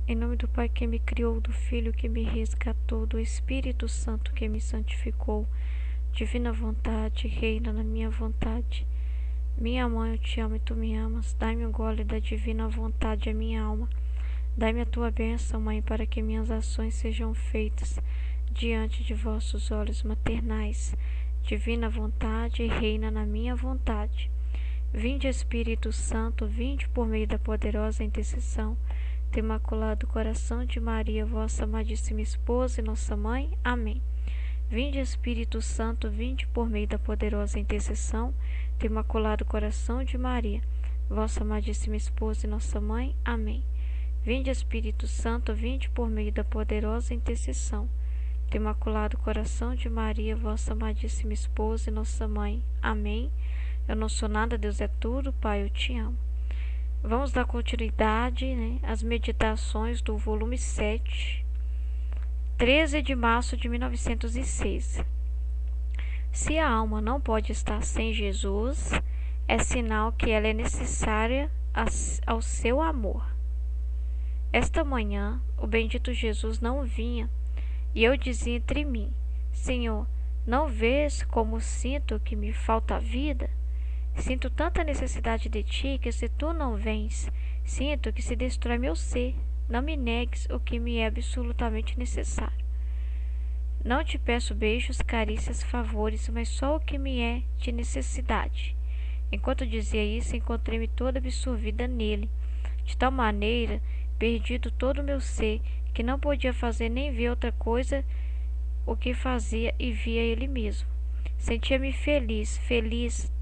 Em nome do Pai que me criou, do Filho que me resgatou, do Espírito Santo que me santificou. Divina vontade, reina na minha vontade. Minha mãe, eu te amo e tu me amas. Dai-me um gole da divina vontade, a minha alma. Dai-me a tua bênção, Mãe, para que minhas ações sejam feitas diante de vossos olhos maternais. Divina vontade, reina na minha vontade. Vinde, Espírito Santo, vinde por meio da poderosa intercessão do Imaculado Coração de Maria, vossa amadíssima esposa e nossa mãe. Amém. Vinde, Espírito Santo, vinde por meio da poderosa intercessão do Imaculado Coração de Maria, vossa amadíssima esposa e nossa mãe. Amém. Vinde, Espírito Santo, vinde por meio da poderosa intercessão do Imaculado Coração de Maria, vossa amadíssima esposa e nossa mãe. Amém. Eu não sou nada, Deus é tudo, Pai, eu te amo. Vamos dar continuidade, às meditações do volume 7, 13 de março de 1906. Se a alma não pode estar sem Jesus, é sinal que ela é necessária ao seu amor. Esta manhã, o bendito Jesus não vinha, e eu dizia entre mim: Senhor, não vês como sinto que me falta vida? Sinto tanta necessidade de ti que, se tu não vens, sinto que se destrói meu ser. Não me negues o que me é absolutamente necessário. Não te peço beijos, carícias, favores, mas só o que me é de necessidade. Enquanto dizia isso, encontrei-me toda absorvida nele, de tal maneira, perdido todo o meu ser, que não podia fazer nem ver outra coisa o que fazia e via ele mesmo. Sentia-me feliz,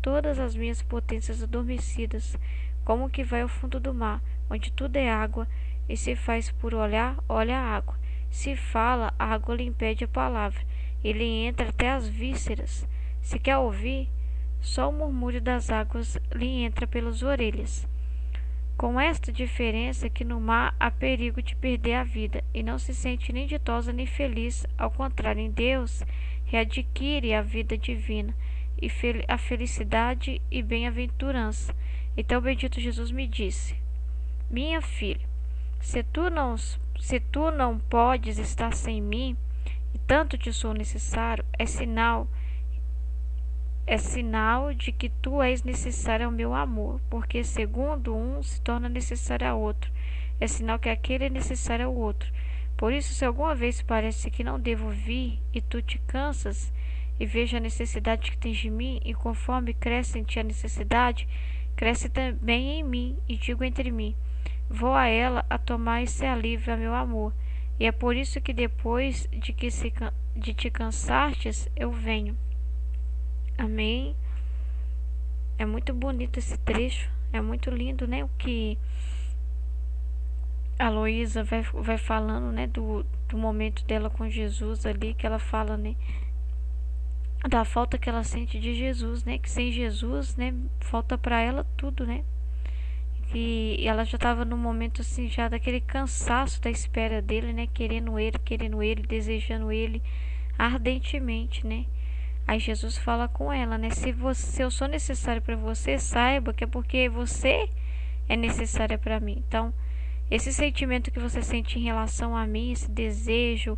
todas as minhas potências adormecidas, como que vai ao fundo do mar, onde tudo é água, e se faz por olhar, olha a água. Se fala, a água lhe impede a palavra, ele entra até as vísceras. Se quer ouvir, só o murmúrio das águas lhe entra pelas orelhas. Com esta diferença que no mar há perigo de perder a vida, e não se sente nem ditosa nem feliz, ao contrário, em Deus readquire a vida divina, e a felicidade e bem-aventurança. Então o bendito Jesus me disse: minha filha, se tu não podes estar sem mim, e tanto te sou necessário, é sinal de que tu és necessário ao meu amor, porque segundo um se torna necessário a outro. É sinal que aquele é necessário ao outro. Por isso, se alguma vez parece que não devo vir, e tu te cansas, e vejo a necessidade que tens de mim, e conforme cresce em ti a necessidade, cresce também em mim, e digo entre mim: vou a ela a tomar esse alívio a meu amor. E é por isso que depois de te cansastes, eu venho. Amém. É muito bonito esse trecho, é muito lindo, o que a Luísa vai falando, do momento dela com Jesus ali, que ela fala, da falta que ela sente de Jesus, que sem Jesus, falta para ela tudo, E ela já estava num momento assim, já daquele cansaço da espera dele, querendo ele, desejando ele ardentemente, Aí Jesus fala com ela, se eu sou necessário para você, saiba que é porque você é necessária para mim. Então, esse sentimento que você sente em relação a mim, esse desejo,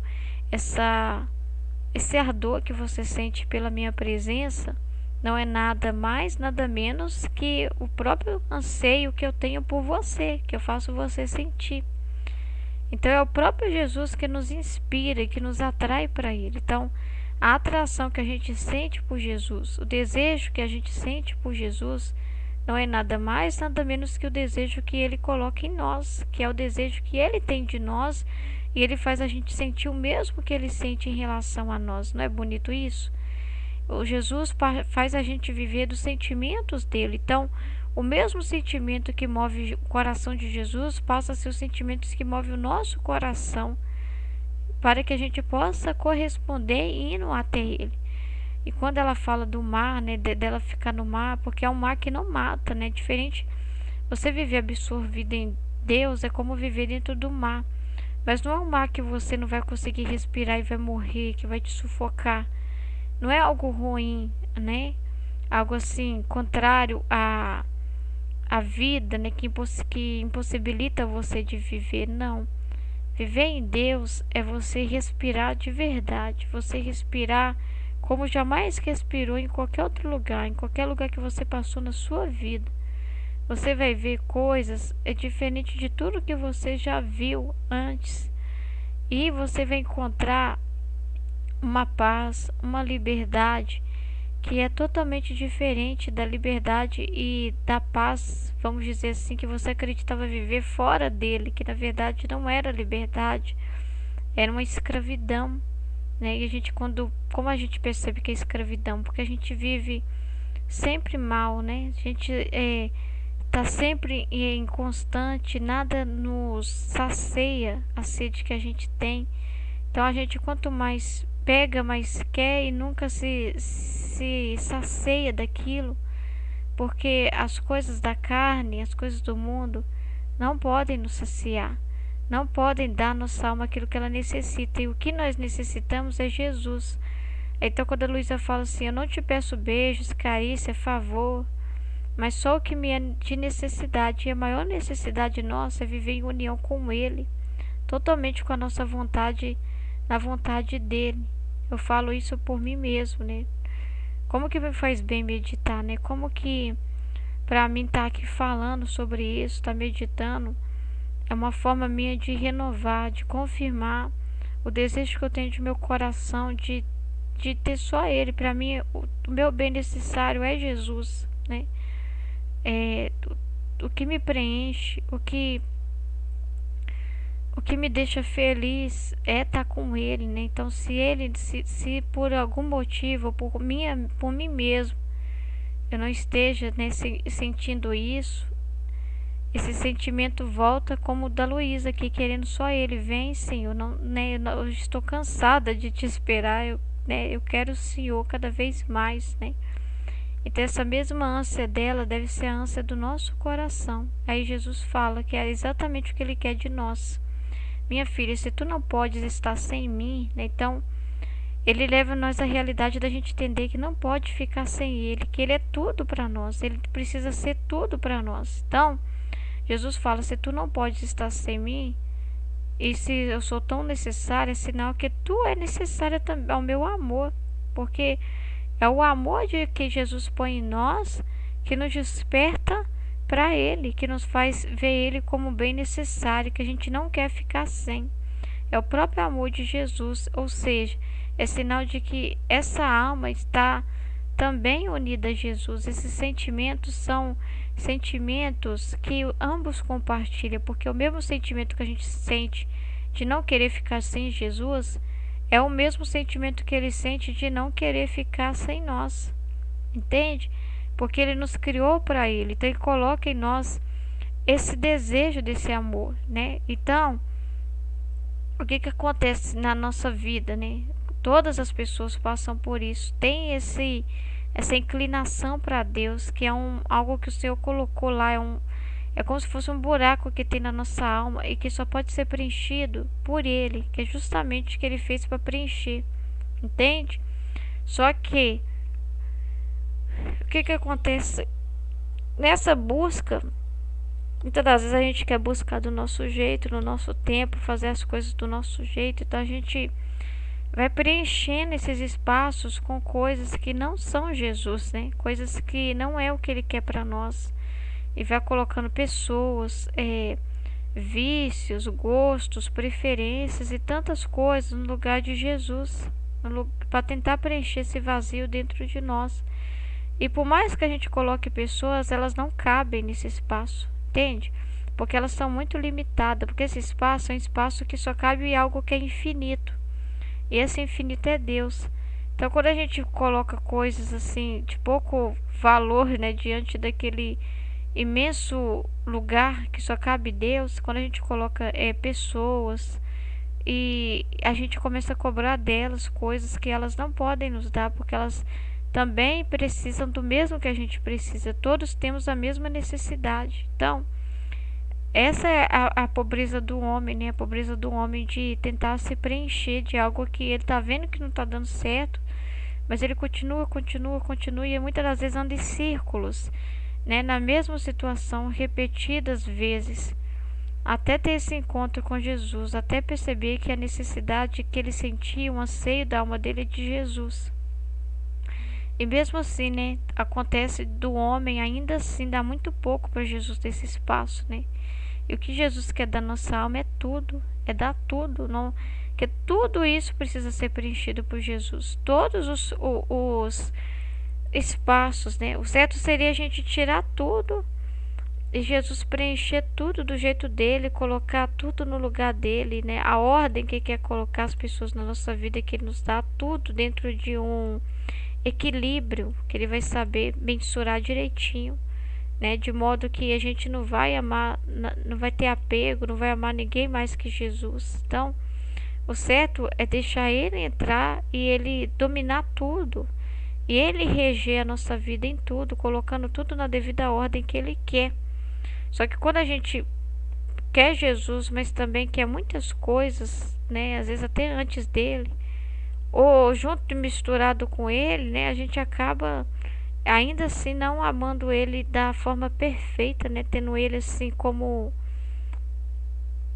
esse ardor que você sente pela minha presença, não é nada mais, nada menos que o próprio anseio que eu tenho por você, que eu faço você sentir. Então, é o próprio Jesus que nos inspira e que nos atrai para Ele. Então, a atração que a gente sente por Jesus, o desejo que a gente sente por Jesus, não é nada mais, nada menos que o desejo que Ele coloca em nós, que é o desejo que Ele tem de nós, e Ele faz a gente sentir o mesmo que Ele sente em relação a nós. Não é bonito isso? O Jesus faz a gente viver dos sentimentos dele. Então, o mesmo sentimento que move o coração de Jesus passa a ser os sentimentos que movem o nosso coração, para que a gente possa corresponder indo até Ele. E quando ela fala do mar, dela ficar no mar, porque é um mar que não mata, Diferente, você viver absorvido em Deus é como viver dentro do mar. Mas não é um mar que você não vai conseguir respirar e vai morrer, que vai te sufocar. Não é algo ruim, Algo assim, contrário à vida, que impossibilita você de viver, não. Viver em Deus é você respirar de verdade, você respirar como jamais respirou em qualquer outro lugar, em qualquer lugar que você passou na sua vida. Você vai ver coisas diferente de tudo que você já viu antes. E você vai encontrar uma paz, uma liberdade que é totalmente diferente da liberdade e da paz, vamos dizer assim, que você acreditava viver fora dele, que na verdade não era liberdade, era uma escravidão, né? E a gente como a gente percebe que é escravidão? Porque a gente vive sempre mal, né? A gente tá sempre em constante, nada nos sacia a sede que a gente tem. Então a gente quanto mais pega, mais quer e nunca se sacia daquilo, porque as coisas da carne, as coisas do mundo não podem nos saciar, não podem dar à nossa alma aquilo que ela necessita, e o que nós necessitamos é Jesus. Então quando a Luísa fala assim, eu não te peço beijos, carícia, favor, mas só o que me é de necessidade, e a maior necessidade nossa é viver em união com Ele, totalmente com a nossa vontade, na vontade dele. Eu falo isso por mim mesmo, né? Como que me faz bem meditar, né? Como que para mim estar aqui falando sobre isso, estar meditando, é uma forma minha de renovar, de confirmar o desejo que eu tenho de meu coração de ter só Ele. Para mim, o meu bem necessário é Jesus, né? O que me preenche, o que me deixa feliz é estar com Ele, né? Então, se por algum motivo, por mim mesmo, eu não esteja, né, sentindo isso, esse sentimento volta como o da Luísa aqui, querendo só Ele. Vem, Senhor, eu estou cansada de te esperar, eu quero o Senhor cada vez mais, né? Então essa mesma ânsia dela deve ser a ânsia do nosso coração. Aí Jesus fala que é exatamente o que Ele quer de nós. Minha filha, se tu não podes estar sem mim, né? Então Ele leva nós à realidade da gente entender que não pode ficar sem Ele, que Ele é tudo para nós, Ele precisa ser tudo para nós. Então Jesus fala, se tu não podes estar sem mim, e se eu sou tão necessária, é sinal que tu é necessária também ao meu amor, porque é o amor que Jesus põe em nós que nos desperta para Ele, que nos faz ver Ele como bem necessário, que a gente não quer ficar sem. É o próprio amor de Jesus, ou seja, é sinal de que essa alma está também unida a Jesus. Esses sentimentos são sentimentos que ambos compartilham, porque o mesmo sentimento que a gente sente de não querer ficar sem Jesus é o mesmo sentimento que Ele sente de não querer ficar sem nós, entende? Porque Ele nos criou para Ele, então Ele coloca em nós esse desejo desse amor, né? Então, o que acontece na nossa vida, né? Todas as pessoas passam por isso, tem essa inclinação para Deus, que é algo que o Senhor colocou lá, é como se fosse um buraco que tem na nossa alma e que só pode ser preenchido por Ele, que é justamente o que Ele fez para preencher, entende? Só que o que acontece nessa busca? Muitas das vezes a gente quer buscar do nosso jeito, no nosso tempo, fazer as coisas do nosso jeito, então a gente vai preenchendo esses espaços com coisas que não são Jesus, né? Coisas que não é o que Ele quer para nós. E vai colocando pessoas, vícios, gostos, preferências e tantas coisas no lugar de Jesus, para tentar preencher esse vazio dentro de nós. E por mais que a gente coloque pessoas, elas não cabem nesse espaço, entende? Porque elas são muito limitadas, porque esse espaço é um espaço que só cabe algo que é infinito. E esse infinito é Deus. Então quando a gente coloca coisas assim de pouco valor, né, diante daquele imenso lugar que só cabe Deus, quando a gente coloca pessoas, e a gente começa a cobrar delas coisas que elas não podem nos dar, porque elas também precisam do mesmo que a gente precisa. Todos temos a mesma necessidade. Então essa é a pobreza do homem, né? A pobreza do homem de tentar se preencher de algo que ele tá vendo que não tá dando certo, mas ele continua e muitas das vezes anda em círculos, né? Na mesma situação, repetidas vezes. até ter esse encontro com Jesus, até perceber que a necessidade que ele sentia, um anseio da alma dele é de Jesus. E mesmo assim, né, acontece do homem, ainda assim dá muito pouco para Jesus desse espaço, né? E o que Jesus quer da nossa alma é tudo, é dar tudo, não, que tudo isso precisa ser preenchido por Jesus. Todos os espaços, né? O certo seria a gente tirar tudo e Jesus preencher tudo do jeito dele, colocar tudo no lugar dele, né? A ordem que ele quer colocar as pessoas na nossa vida, que ele nos dá tudo dentro de um equilíbrio, que ele vai saber mensurar direitinho, né? De modo que a gente não vai amar, não vai ter apego, não vai amar ninguém mais que Jesus. Então, o certo é deixar ele entrar e ele dominar tudo. E ele reger a nossa vida em tudo, colocando tudo na devida ordem que ele quer. Só que quando a gente quer Jesus, mas também quer muitas coisas, né? Às vezes até antes dele, ou junto e misturado com ele, né? A gente acaba ainda assim não amando ele da forma perfeita, né? Tendo ele assim como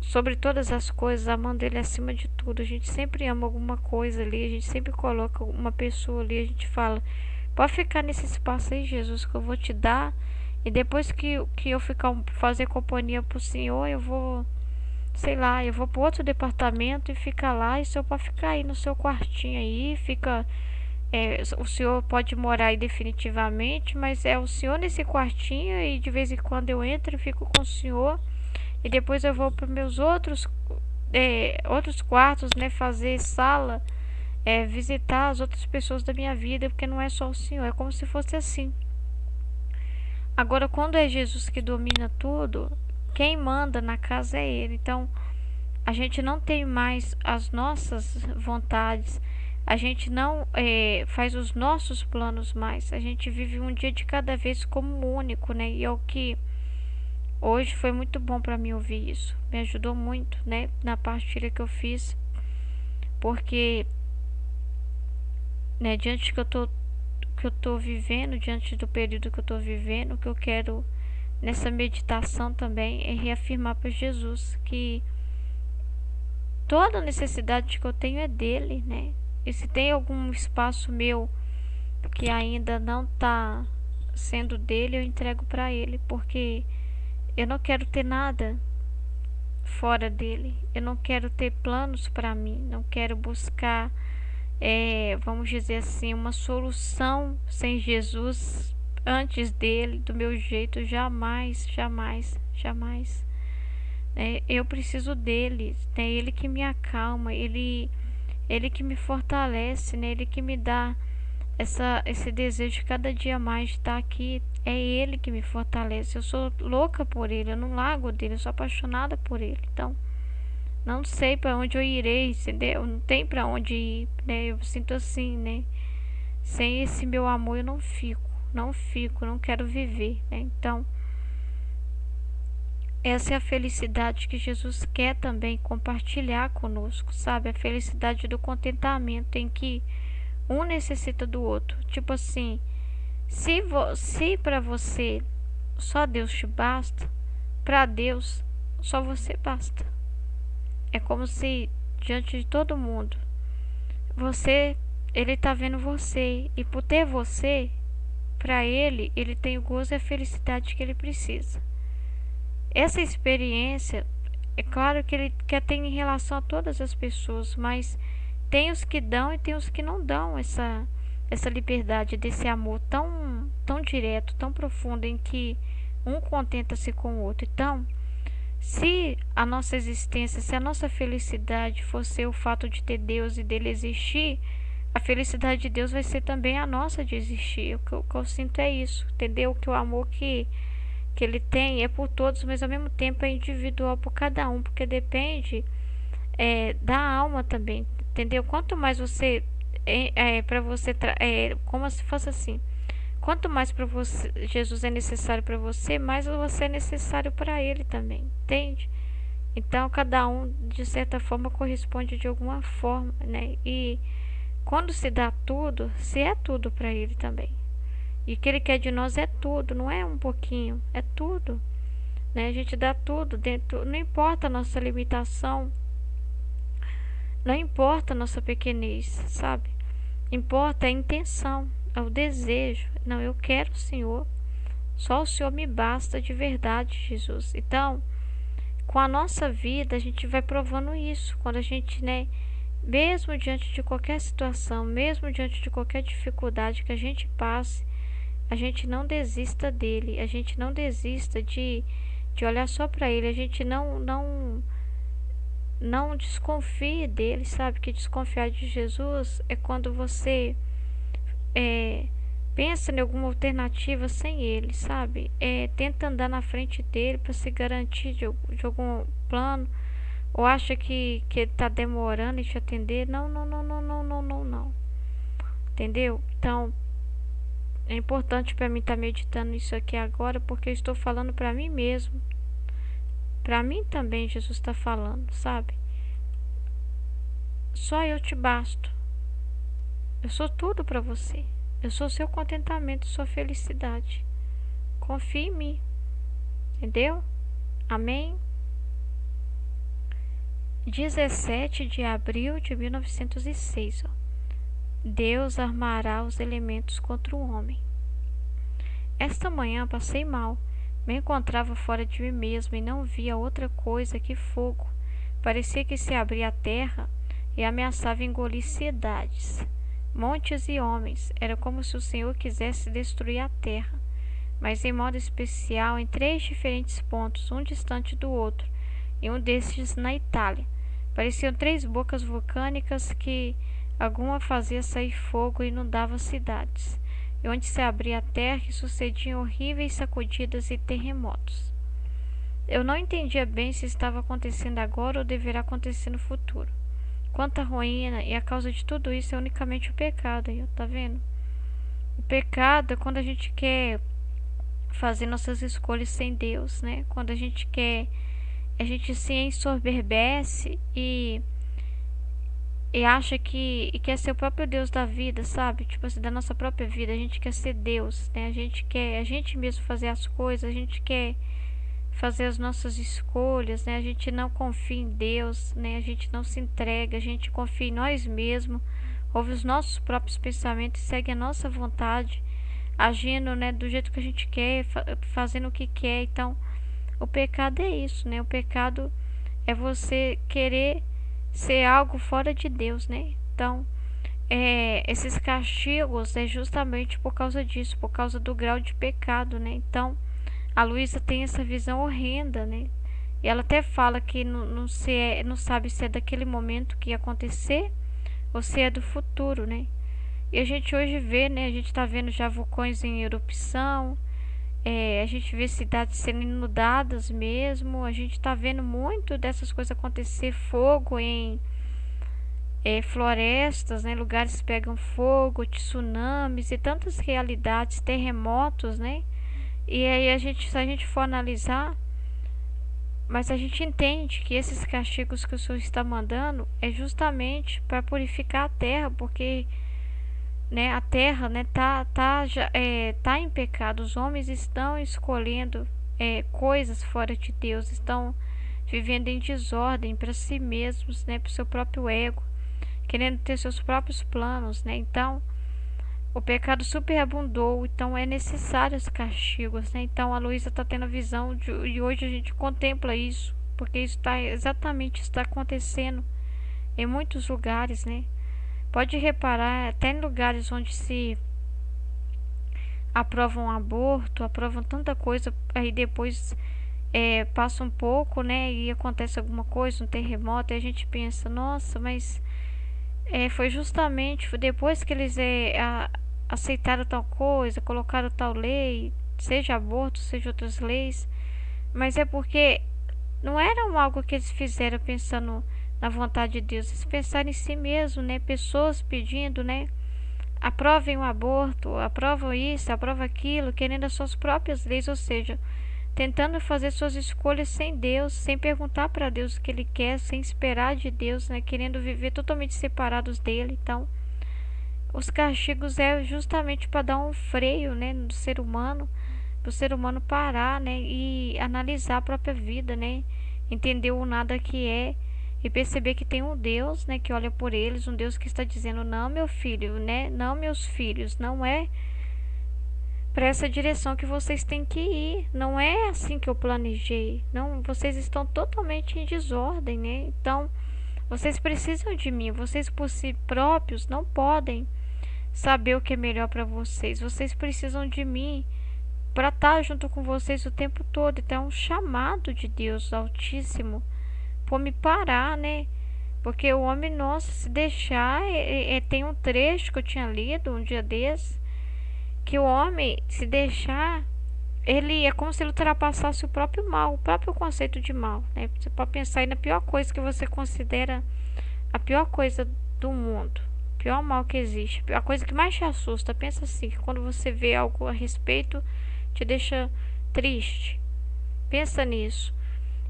sobre todas as coisas, amando ele acima de tudo. A gente sempre ama alguma coisa ali, a gente sempre coloca uma pessoa ali, a gente fala, pode ficar nesse espaço aí, Jesus, que eu vou te dar. E depois que eu fazer companhia pro Senhor, eu vou, sei lá, eu vou pro outro departamento e ficar lá. E o Senhor pode ficar aí no seu quartinho aí, fica... o Senhor pode morar aí definitivamente, mas é o Senhor nesse quartinho e de vez em quando eu entro e fico com o Senhor. E depois eu vou para meus outros quartos, né, fazer sala, visitar as outras pessoas da minha vida, porque não é só o Senhor, é como se fosse assim. Agora, quando é Jesus que domina tudo, quem manda na casa é Ele. Então, a gente não tem mais as nossas vontades, a gente não faz os nossos planos mais, a gente vive um dia de cada vez como único, né? E é o que hoje foi muito bom para mim ouvir isso, me ajudou muito, né? Na partilha que eu fiz, porque, né, diante que eu tô vivendo, diante do período que eu tô vivendo, o que eu quero nessa meditação também é reafirmar para Jesus que toda necessidade que eu tenho é dele, né? E se tem algum espaço meu que ainda não tá sendo dele, eu entrego para ele, porque eu não quero ter nada fora dele. Eu não quero ter planos para mim, não quero buscar vamos dizer assim, uma solução sem Jesus antes dele, do meu jeito, jamais, jamais, jamais. Eu preciso dele, é ele que me acalma, ele que me fortalece, né? Ele que me dá esse desejo de cada dia mais de estar aqui. É ele que me fortalece. Eu sou louca por ele, eu não largo dele, eu sou apaixonada por ele. Então, não sei para onde eu irei, entendeu? Não tem para onde ir, né? Eu sinto assim, né? Sem esse meu amor eu não fico, não quero viver, né? Então, essa é a felicidade que Jesus quer também compartilhar conosco, sabe? A felicidade do contentamento em que um necessita do outro. Tipo assim, se para você só Deus te basta, para Deus só você basta. É como se diante de todo mundo, ele tá vendo você, e por ter você, para ele tem o gozo e a felicidade que ele precisa. Essa experiência, é claro que ele quer ter em relação a todas as pessoas, mas tem os que dão e tem os que não dão essa liberdade desse amor tão direto, tão profundo, em que um contenta-se com o outro. Então, se a nossa existência, se a nossa felicidade for ser o fato de ter Deus e dele existir, a felicidade de Deus vai ser também a nossa de existir. O que eu sinto é isso, entendeu? Que o amor que ele tem é por todos, mas ao mesmo tempo é individual por cada um, porque depende da alma também, entendeu? Quanto mais você para você como se fosse assim, quanto mais para você Jesus é necessário para você, mais você é necessário para ele também, entende? Então cada um de certa forma corresponde de alguma forma, né? E quando se dá tudo, se é tudo para ele também. E o que ele quer de nós é tudo, não é um pouquinho, é tudo. né? A gente dá tudo dentro, não importa a nossa limitação, não importa a nossa pequenez, sabe? Importa a intenção, é o desejo. Não, eu quero o Senhor. Só o Senhor me basta de verdade, Jesus. Então, com a nossa vida, a gente vai provando isso. Quando a gente, né, mesmo diante de qualquer situação, mesmo diante de qualquer dificuldade que a gente passe, a gente não desista dele, a gente não desista de olhar só para ele, a gente não desconfie dele, sabe? Que desconfiar de Jesus é quando você pensa em alguma alternativa sem ele, sabe? Tenta andar na frente dele para se garantir de algum plano, ou acha que ele tá demorando em te atender. Não, não, não, não, não, não, não, não. Entendeu? Então, é importante para mim estar meditando isso aqui agora, porque eu estou falando para mim mesmo. Para mim também Jesus está falando, sabe? Só eu te basto. Eu sou tudo para você. Eu sou seu contentamento, sua felicidade. Confie em mim. Entendeu? Amém? 17 de abril de 1906. Deus armará os elementos contra o homem. Esta manhã passei mal. Me encontrava fora de mim mesmo e não via outra coisa que fogo. Parecia que se abria a terra e ameaçava engolir cidades, montes e homens. Era como se o Senhor quisesse destruir a terra, mas em modo especial em 3 diferentes pontos, um distante do outro, e um desses na Itália. Pareciam 3 bocas vulcânicas que alguma fazia sair fogo e inundava cidades, e onde se abria a terra e sucediam horríveis sacudidas e terremotos. Eu não entendia bem se estava acontecendo agora ou deverá acontecer no futuro. Quanta ruína, e a causa de tudo isso é unicamente o pecado, aí, tá vendo? O pecado é quando a gente quer fazer nossas escolhas sem Deus, né? Quando a gente se ensoberbece e acha que quer ser o próprio Deus da vida, sabe? Tipo assim, da nossa própria vida, a gente quer ser Deus, né? A gente quer a gente mesmo fazer as coisas, a gente quer fazer as nossas escolhas, né? A gente não confia em Deus, né? A gente não se entrega, a gente confia em nós mesmos, ouve os nossos próprios pensamentos, segue a nossa vontade, agindo, né, do jeito que a gente quer, fazendo o que quer. Então, o pecado é isso, né? O pecado é você querer ser algo fora de Deus, né? Então, esses castigos é justamente por causa disso, por causa do grau de pecado, né? Então, a Luísa tem essa visão horrenda, né? E ela até fala que não sabe se é daquele momento que ia acontecer ou se é do futuro, né? E a gente hoje vê, né? A gente tá vendo já vulcões em erupção, a gente vê cidades sendo inundadas mesmo, a gente tá vendo muito dessas coisas acontecer, fogo em florestas, né? Lugares pegam fogo, tsunamis e tantas realidades, terremotos, né? E aí se a gente for analisar, mas a gente entende que esses castigos que o Senhor está mandando é justamente para purificar a terra, porque, né, a terra, né, tá em pecado. Os homens estão escolhendo coisas fora de Deus, estão vivendo em desordem para si mesmos, né, para o seu próprio ego, querendo ter seus próprios planos, né? Então, o pecado superabundou, então é necessário os castigos, né? Então a Luísa está tendo a visão e hoje a gente contempla isso, porque isso está acontecendo em muitos lugares, né? Pode reparar, até em lugares onde se aprovam aborto, aprovam tanta coisa, aí depois passa um pouco, né? E acontece alguma coisa, um terremoto, e a gente pensa, nossa, mas foi justamente depois que eles aceitaram tal coisa, colocaram tal lei, seja aborto, seja outras leis, mas é porque não era algo que eles fizeram pensando na vontade de Deus, eles pensaram em si mesmo, né? Pessoas pedindo, né? Aprovem o aborto, aprovam isso, aprovam aquilo, querendo as suas próprias leis, ou seja, tentando fazer suas escolhas sem Deus, sem perguntar para Deus o que Ele quer, sem esperar de Deus, né? Querendo viver totalmente separados dele. Então, os castigos é justamente para dar um freio, né, no ser humano, para o ser humano parar, né, e analisar a própria vida, né, entender o nada que é e perceber que tem um Deus, né, que olha por eles, um Deus que está dizendo: não, meu filho, né, não, meus filhos, não é para essa direção que vocês têm que ir, não é assim que eu planejei, não, vocês estão totalmente em desordem, né, então vocês precisam de mim, vocês por si próprios não podem saber o que é melhor para vocês, vocês precisam de mim para estar junto com vocês o tempo todo. Então é um chamado de Deus Altíssimo por me parar, né? Porque o homem, nossa, se deixar, tem um trecho que eu tinha lido um dia desse, que o homem, se deixar, ele é como se ele ultrapassasse o próprio mal, o próprio conceito de mal, né? Você pode pensar aí na pior coisa que você considera a pior coisa do mundo, o pior mal que existe, a coisa que mais te assusta. Pensa assim, que quando você vê algo a respeito, te deixa triste. Pensa nisso.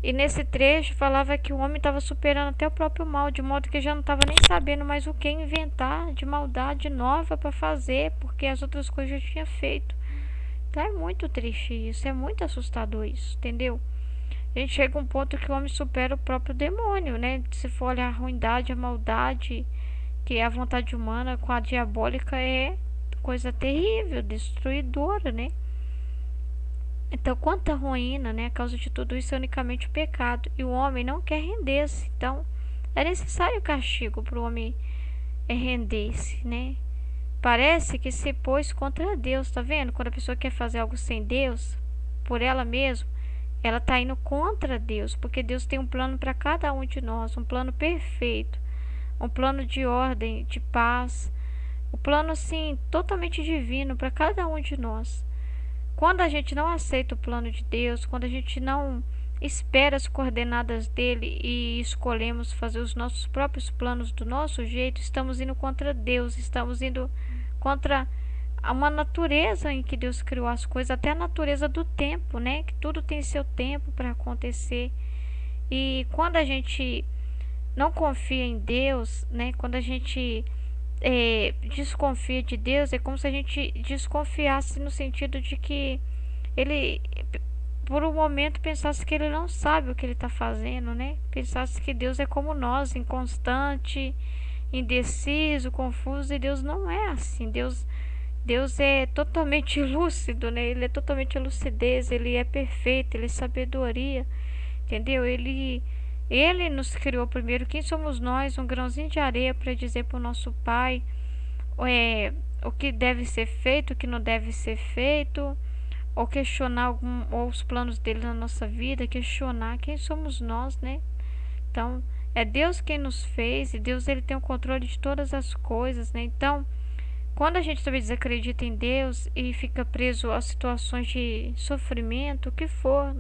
E nesse trecho falava que o homem estava superando até o próprio mal, de modo que já não estava nem sabendo mais o que inventar de maldade nova para fazer, porque as outras coisas já tinha feito. Então é muito triste isso, é muito assustador isso, entendeu? A gente chega a um ponto que o homem supera o próprio demônio, né? Se for olhar a ruindade, a maldade, que é a vontade humana com a diabólica, é coisa terrível, destruidora, né? Então, quanta ruína, né? A causa de tudo isso é unicamente o pecado. E o homem não quer render-se. Então, é necessário castigo para o homem render-se, né? Parece que se pôs contra Deus, tá vendo? Quando a pessoa quer fazer algo sem Deus, por ela mesma, ela tá indo contra Deus, porque Deus tem um plano para cada um de nós, um plano perfeito, um plano de ordem, de paz, um plano assim totalmente divino para cada um de nós. Quando a gente não aceita o plano de Deus, quando a gente não espera as coordenadas dele e escolhemos fazer os nossos próprios planos do nosso jeito, estamos indo contra Deus, estamos indo contra uma natureza em que Deus criou as coisas, até a natureza do tempo, né? Que tudo tem seu tempo para acontecer. E quando a gente não confia em Deus, né? Quando a gente desconfia de Deus, é como se a gente desconfiasse no sentido de que ele, por um momento, pensasse que ele não sabe o que ele está fazendo, né? Pensasse que Deus é como nós, inconstante, indeciso, confuso, e Deus não é assim. Deus é totalmente lúcido, né? Ele é totalmente lucidez, ele é perfeito, ele é sabedoria, entendeu? Ele nos criou primeiro. Quem somos nós? Um grãozinho de areia para dizer para o nosso Pai o que deve ser feito, o que não deve ser feito, ou questionar ou os planos dele na nossa vida, questionar quem somos nós, né? Então, é Deus quem nos fez, e Deus, ele tem o controle de todas as coisas, né? Então, quando a gente talvez desacredita em Deus e fica preso a situações de sofrimento, o que for,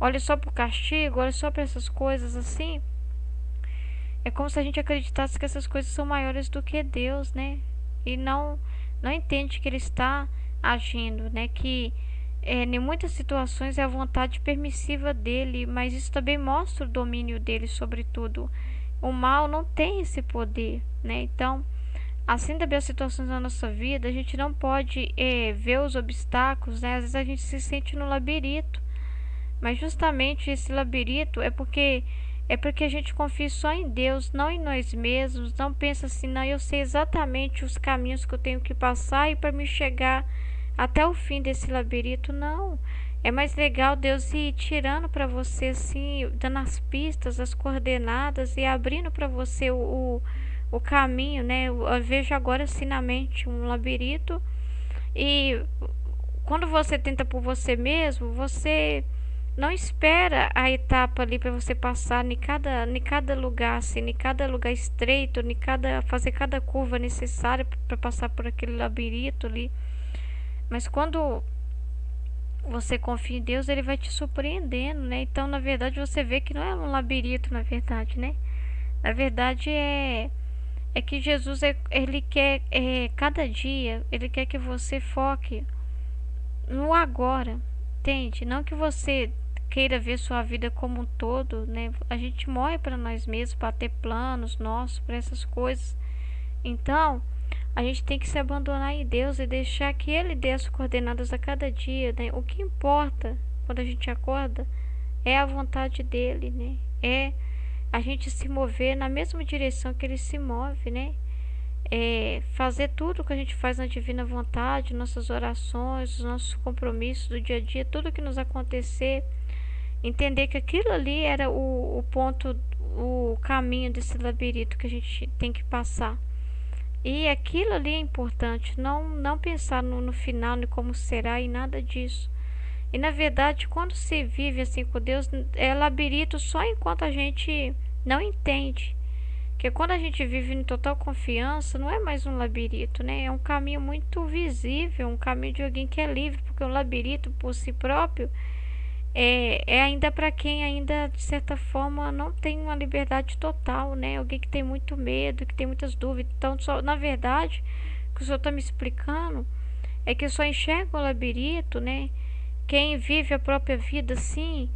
olha só para o castigo, olha só para essas coisas assim, é como se a gente acreditasse que essas coisas são maiores do que Deus, né? E não entende que ele está agindo, né? Que em muitas situações é a vontade permissiva dele, mas isso também mostra o domínio dele sobre tudo. O mal não tem esse poder, né? Então, assim também as situações na nossa vida, a gente não pode ver os obstáculos, né? Às vezes a gente se sente no labirinto, mas justamente esse labirinto é porque a gente confia só em Deus, não em nós mesmos, não pensa assim: não, eu sei exatamente os caminhos que eu tenho que passar e para me chegar até o fim desse labirinto. Não, é mais legal Deus ir tirando para você assim, dando as pistas, as coordenadas e abrindo para você o caminho, né? Eu vejo agora assim na mente um labirinto, e quando você tenta por você mesmo, você não espera a etapa ali para você passar em cada lugar, assim, em cada lugar estreito, fazer cada curva necessária para passar por aquele labirinto ali. Mas quando você confia em Deus, ele vai te surpreendendo, né? Então, na verdade, você vê que não é um labirinto, na verdade, né? Na verdade, é que Jesus, ele quer, cada dia, ele quer que você foque no agora, entende? Não que você queira ver sua vida como um todo, né? A gente morre para nós mesmos, para ter planos nossos, para essas coisas. Então, a gente tem que se abandonar em Deus e deixar que Ele dê as coordenadas a cada dia, né? O que importa quando a gente acorda é a vontade dEle, né? É a gente se mover na mesma direção que Ele se move, né? Fazer tudo que a gente faz na divina vontade, nossas orações, os nossos compromissos do dia a dia, tudo que nos acontecer, entender que aquilo ali era o ponto, o caminho desse labirinto que a gente tem que passar. E aquilo ali é importante, não pensar no final, no como será e nada disso. E na verdade, quando se vive assim com Deus, é labirinto só enquanto a gente não entende. Porque quando a gente vive em total confiança, não é mais um labirinto, né? É um caminho muito visível, um caminho de alguém que é livre, porque o labirinto por si próprio é ainda para quem ainda, de certa forma, não tem uma liberdade total, né? Alguém que tem muito medo, que tem muitas dúvidas. Então, na verdade, o que o senhor está me explicando é que eu só enxergo o labirinto, né? Quem vive a própria vida assim,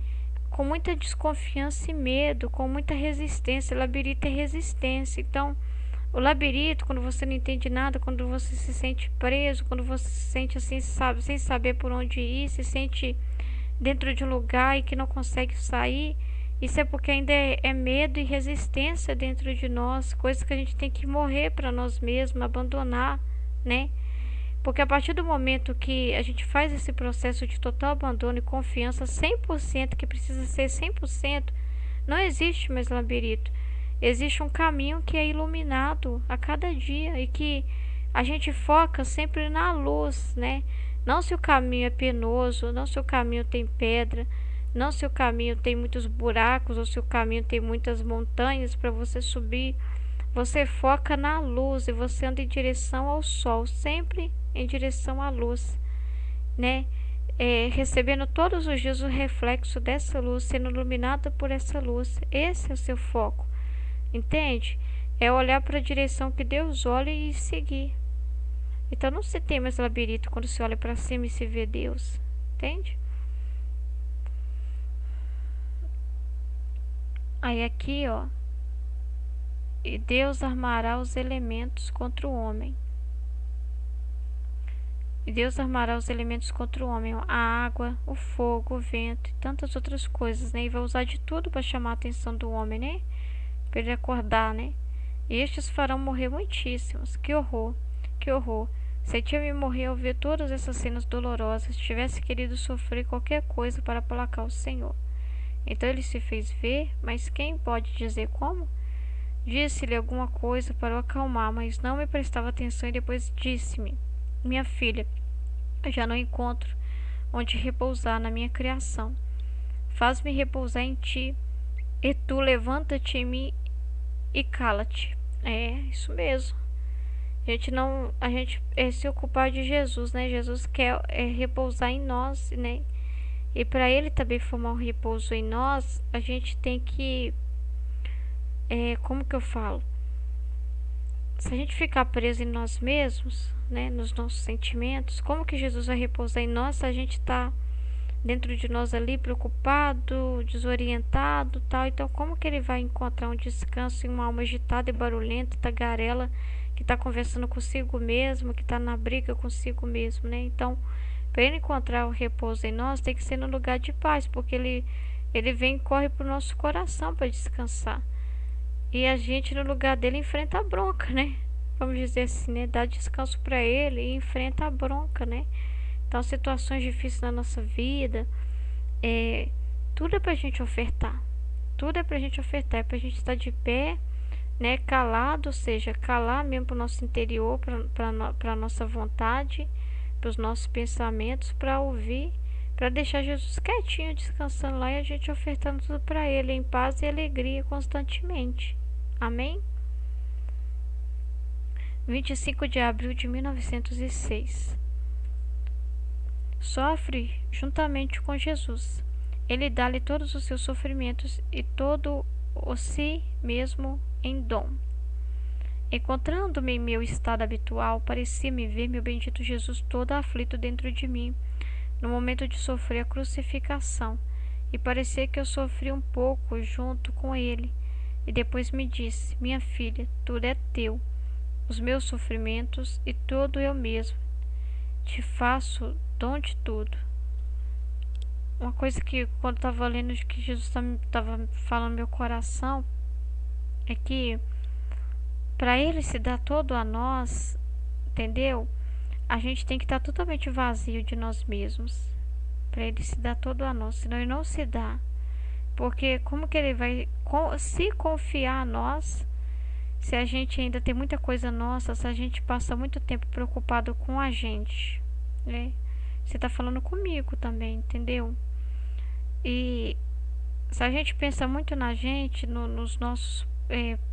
com muita desconfiança e medo, com muita resistência. O labirinto é resistência. Então, o labirinto, quando você não entende nada, quando você se sente preso, quando você se sente assim, sabe, sem saber por onde ir, se sente dentro de um lugar e que não consegue sair, isso é porque ainda é medo e resistência dentro de nós, coisas que a gente tem que morrer para nós mesmos, abandonar, né? Porque a partir do momento que a gente faz esse processo de total abandono e confiança 100%, que precisa ser 100%, não existe mais labirinto. Existe um caminho que é iluminado a cada dia e que a gente foca sempre na luz, né? Não se o caminho é penoso, não se o caminho tem pedra, não se o caminho tem muitos buracos ou se o caminho tem muitas montanhas para você subir. Você foca na luz e você anda em direção ao sol, sempre em direção à luz, né? Recebendo todos os dias o reflexo dessa luz, sendo iluminada por essa luz. Esse é o seu foco, entende? É olhar para a direção que Deus olha e seguir. Então não se tem mais labirinto quando se olha para cima e se vê Deus, entende? Aí aqui, ó, e Deus armará os elementos contra o homem. E Deus armará os elementos contra o homem, a água, o fogo, o vento e tantas outras coisas, né? E vai usar de tudo para chamar a atenção do homem, né? Para ele acordar, né? E estes farão morrer muitíssimos. Que horror, que horror. Sentia-me morrer ao ver todas essas cenas dolorosas. Tivesse querido sofrer qualquer coisa para aplacar o Senhor. Então ele se fez ver, mas quem pode dizer como? Disse-lhe alguma coisa para o acalmar, mas não me prestava atenção e depois disse-me: minha filha, eu já não encontro onde repousar na minha criação. Faz-me repousar em ti, e tu levanta-te em mim e cala-te. É isso mesmo. A gente é se ocupar de Jesus, né? Jesus quer repousar em nós, né? E para ele também formar um repouso em nós, a gente tem que, como que eu falo? Se a gente ficar preso em nós mesmos, né? Nos nossos sentimentos, como que Jesus vai repousar em nós se a gente está dentro de nós ali preocupado, desorientado, tal? Então como que ele vai encontrar um descanso em uma alma agitada e barulhenta, tagarela, que está conversando consigo mesmo, que está na briga consigo mesmo, né? Então, para ele encontrar o repouso em nós, tem que ser no lugar de paz, porque ele vem e corre para o nosso coração para descansar. E a gente, no lugar dele, enfrenta a bronca, né? Vamos dizer assim, né? Dá descanso para ele e enfrenta a bronca, né? Então, situações difíceis na nossa vida, tudo é para a gente ofertar. Tudo é para a gente ofertar, é para a gente estar de pé, né, calado, ou seja, calar mesmo para o nosso interior, para a nossa vontade, para os nossos pensamentos, para ouvir, para deixar Jesus quietinho, descansando lá e a gente ofertando tudo para Ele, em paz e alegria constantemente. Amém? 25 de abril de 1906. Sofre juntamente com Jesus. Ele dá-lhe todos os seus sofrimentos e todo o si mesmo em dom. Encontrando-me em meu estado habitual, parecia-me ver meu bendito Jesus todo aflito dentro de mim, no momento de sofrer a crucificação, e parecia que eu sofri um pouco junto com ele. E depois me disse: minha filha, tudo é teu, os meus sofrimentos e todo eu mesmo te faço dom de tudo. Uma coisa que quando estava lendo que Jesus estava falando no meu coração é que para ele se dar todo a nós, entendeu? A gente tem que estar totalmente vazio de nós mesmos para ele se dar todo a nós, senão ele não se dá. Porque como que ele vai se confiar a nós se a gente ainda tem muita coisa nossa, se a gente passa muito tempo preocupado com a gente, né? Você tá falando comigo também, entendeu? E se a gente pensa muito na gente, nos nossos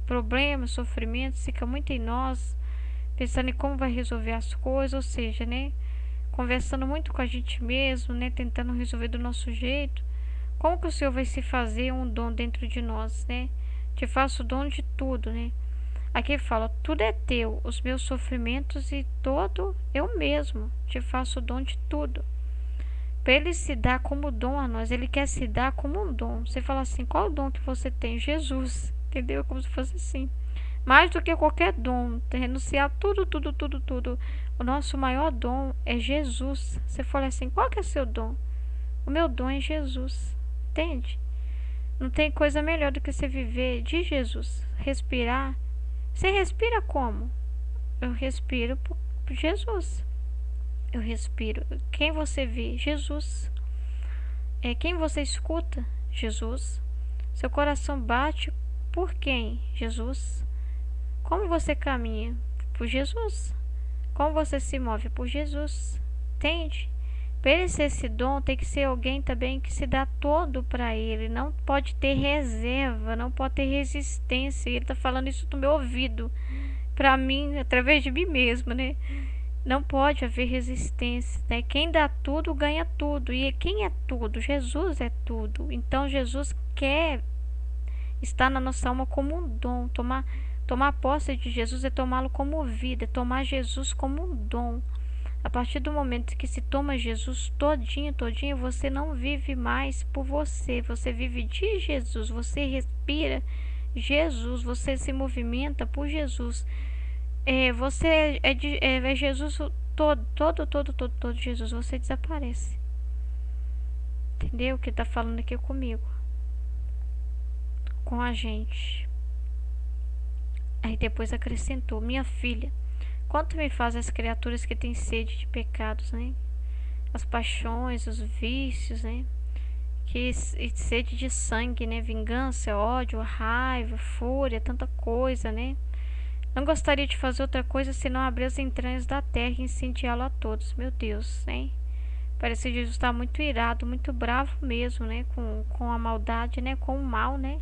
problemas, sofrimentos, fica muito em nós, pensando em como vai resolver as coisas, ou seja, né? Conversando muito com a gente mesmo, né? Tentando resolver do nosso jeito. Como que o Senhor vai se fazer um dom dentro de nós, né? Te faço dom de tudo, né? Aqui fala, tudo é teu, os meus sofrimentos e todo eu mesmo te faço dom de tudo. Para ele se dar como dom a nós, ele quer se dar como um dom. Você fala assim, qual o dom que você tem? Jesus, entendeu? Como se fosse assim. Mais do que qualquer dom, renunciar tudo. O nosso maior dom é Jesus. Você fala assim, qual que é o seu dom? O meu dom é Jesus, entende? Não tem coisa melhor do que você viver de Jesus, respirar. Você respira como? Eu respiro por Jesus. Eu respiro. Quem você vê? Jesus. Quem você escuta? Jesus. Seu coração bate por quem? Jesus. Como você caminha? Por Jesus. Como você se move? Por Jesus. Entende? Para ele ser esse dom, tem que ser alguém também que se dá todo para ele. Não pode ter reserva, não pode ter resistência. Ele está falando isso no meu ouvido, para mim, através de mim mesmo, né? Não pode haver resistência, né? Quem dá tudo, ganha tudo. E quem é tudo? Jesus é tudo. Então, Jesus quer estar na nossa alma como um dom. Tomar posse de Jesus é tomá-lo como vida, é tomar Jesus como um dom. A partir do momento que se toma Jesus todinho, você não vive mais por você. Você vive de Jesus, você respira Jesus, você se movimenta por Jesus. Você é Jesus todo Jesus, você desaparece. Entendeu o que está falando aqui comigo? Com a gente. Aí depois acrescentou, minha filha, quanto me faz as criaturas que têm sede de pecados, né? As paixões, os vícios, né? Sede de sangue, né? Vingança, ódio, raiva, fúria, tanta coisa, né? Não gostaria de fazer outra coisa senão abrir as entranhas da terra e incendiá-lo a todos. Meu Deus, né? Parece que Jesus está muito irado, muito bravo mesmo, né? Com a maldade, né? Com o mal, né?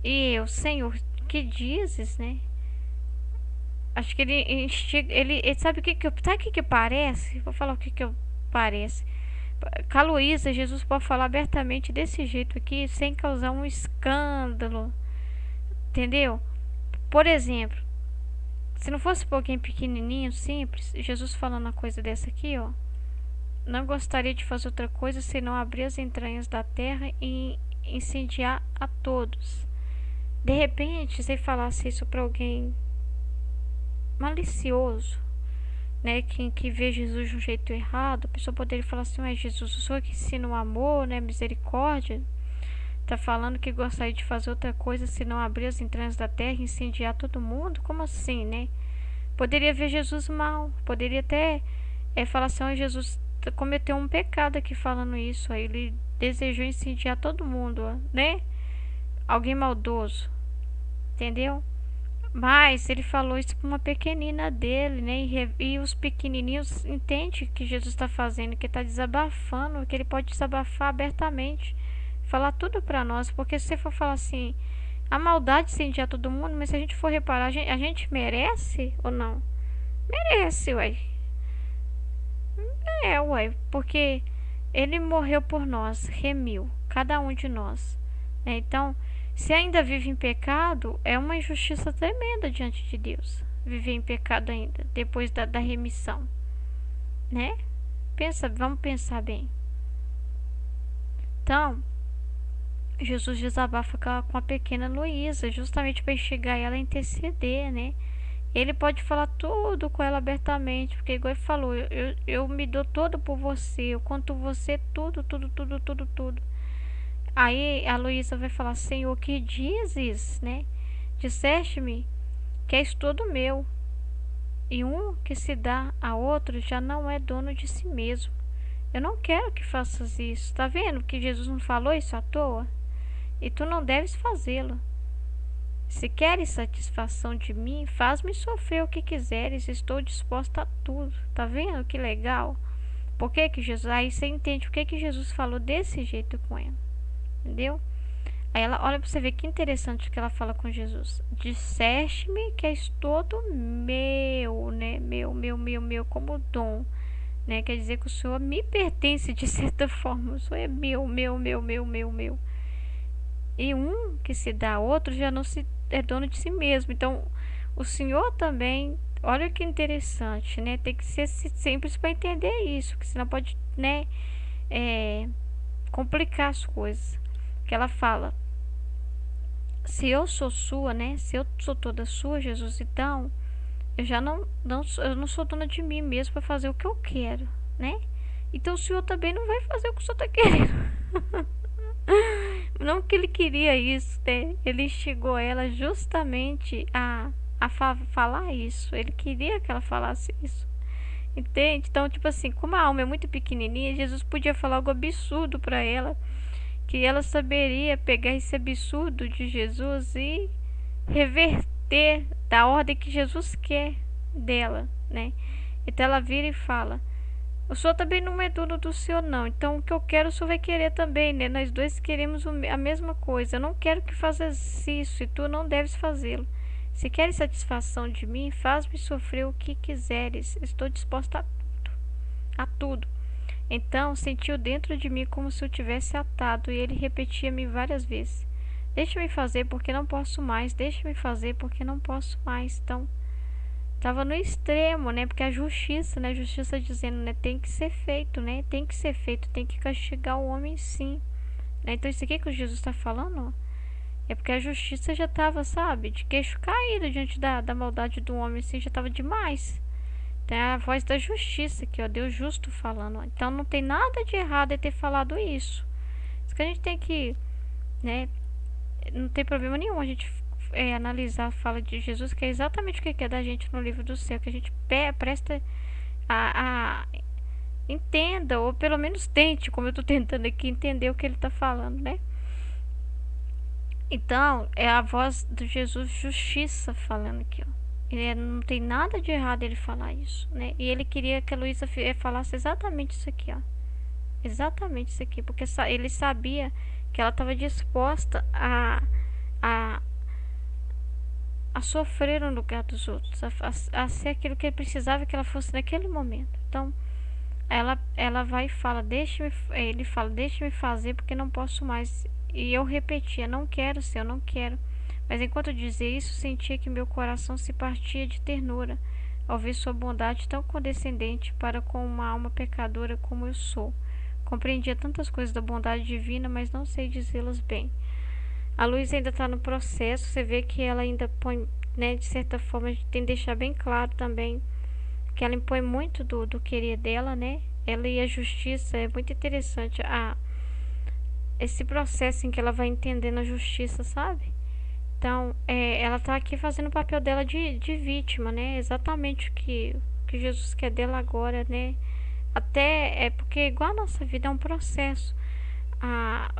E eu, Senhor, que dizes, né? Acho que ele sabe o que parece? Vou falar o que parece. Com a Luísa, Jesus pode falar abertamente desse jeito aqui, sem causar um escândalo. Entendeu? Por exemplo, se não fosse por alguém pequenininho, simples, Jesus falando uma coisa dessa aqui, ó. Não gostaria de fazer outra coisa senão abrir as entranhas da terra e incendiar a todos. De repente, se ele falasse isso para alguém malicioso, né, que vê Jesus de um jeito errado, a pessoa poderia falar assim, mas Jesus, o Senhor que ensina o amor, né, misericórdia, tá falando que gostaria de fazer outra coisa senão abrir as entranhas da terra e incendiar todo mundo? Como assim, né? Poderia ver Jesus mal, poderia até falar assim, oh, Jesus cometeu um pecado aqui falando isso, aí ele desejou incendiar todo mundo, né? Alguém maldoso, entendeu? Mas ele falou isso para uma pequenina dele, né? E os pequenininhos entendem que Jesus está fazendo, que está desabafando, que ele pode desabafar abertamente, falar tudo para nós. Porque se você for falar assim, a maldade incendiar todo mundo, mas se a gente for reparar, a gente merece ou não? Merece, ué. Ué, porque ele morreu por nós, remiu cada um de nós, né? Então, se ainda vive em pecado, é uma injustiça tremenda diante de Deus. Viver em pecado ainda, depois da remissão, né? Vamos pensar bem. Então, Jesus desabafa com a pequena Luísa, justamente para enxergar ela e interceder, né? Ele pode falar tudo com ela abertamente, porque igual ele falou, eu me dou todo por você, eu conto você tudo, tudo, tudo, tudo, tudo. Aí a Luísa vai falar, Senhor, que dizes, né? Disseste-me que és todo meu, e um que se dá a outro já não é dono de si mesmo. Eu não quero que faças isso. Tá vendo que Jesus não falou isso à toa? E tu não deves fazê-lo. Se queres satisfação de mim, faz-me sofrer o que quiseres, estou disposta a tudo. Tá vendo que legal? Por que que Jesus... Aí você entende por que Jesus falou desse jeito com ela. Entendeu? Aí ela olha pra você ver que interessante que ela fala com Jesus. Disseste-me que és todo meu, né? Meu, como dom. Né? Quer dizer que o Senhor me pertence de certa forma. O Senhor é meu. E um que se dá a outro já não se é dono de si mesmo. Então, o Senhor também, olha que interessante, né? Tem que ser simples para entender isso, que senão pode, né, complicar as coisas. Que ela fala, se eu sou sua, né? Se eu sou toda sua, Jesus, então eu já não sou dona de mim mesmo para fazer o que eu quero, né? Então o Senhor também não vai fazer o que o Senhor está querendo. Não que ele queria isso, né? Ele instigou ela justamente a falar isso. Ele queria que ela falasse isso. Entende? Então, tipo assim, como a alma é muito pequenininha, Jesus podia falar algo absurdo para ela, que ela saberia pegar esse absurdo de Jesus e reverter da ordem que Jesus quer dela, né? Então ela vira e fala, o Senhor também não é dono do Senhor, não. Então o que eu quero, o Senhor vai querer também, né? Nós dois queremos a mesma coisa. Eu não quero que faças isso e tu não deves fazê-lo. Se queres satisfação de mim, faz-me sofrer o que quiseres. Estou disposta a tudo. A tudo. Então sentiu dentro de mim como se eu tivesse atado, e ele repetia-me várias vezes, deixa-me fazer porque não posso mais, deixa-me fazer porque não posso mais. Então estava no extremo, né? Porque a justiça, né? A justiça dizendo, né? Tem que ser feito, né? Tem que ser feito, tem que castigar o homem, sim. Né? Então isso aqui que o Jesus está falando, ó, é porque a justiça já estava, sabe, de queixo caído diante da maldade do homem, assim, já estava demais. Tem a voz da justiça aqui, ó, Deus justo falando, ó. Então não tem nada de errado em ter falado isso. Isso que a gente tem que, né? Não tem problema nenhum a gente analisar a fala de Jesus, que é exatamente o que quer da gente no livro do céu, que a gente presta entenda, ou pelo menos tente, como eu estou tentando aqui, entender o que ele está falando, né? Então, é a voz do Jesus justiça falando aqui, ó. Não tem nada de errado ele falar isso, né? E ele queria que a Luísa falasse exatamente isso aqui, ó. Exatamente isso aqui, porque ele sabia que ela estava disposta a sofrer no lugar dos outros, a ser aquilo que ele precisava que ela fosse naquele momento. Então, ela vai e fala, ele fala, deixa-me fazer porque não posso mais. E eu repetia, não quero, Senhor, não quero. Mas enquanto eu dizia isso, sentia que meu coração se partia de ternura ao ver sua bondade tão condescendente para com uma alma pecadora como eu sou. Compreendia tantas coisas da bondade divina, mas não sei dizê-las bem. A Luísa ainda está no processo, você vê que ela ainda põe, né, de certa forma, a gente tem que deixar bem claro também que ela impõe muito do querer dela, né? Ela e a justiça, é muito interessante esse processo em que ela vai entendendo a justiça, sabe? Então, ela está aqui fazendo o papel dela de vítima, né? Exatamente o que Jesus quer dela agora, né? Até porque igual a nossa vida é um processo.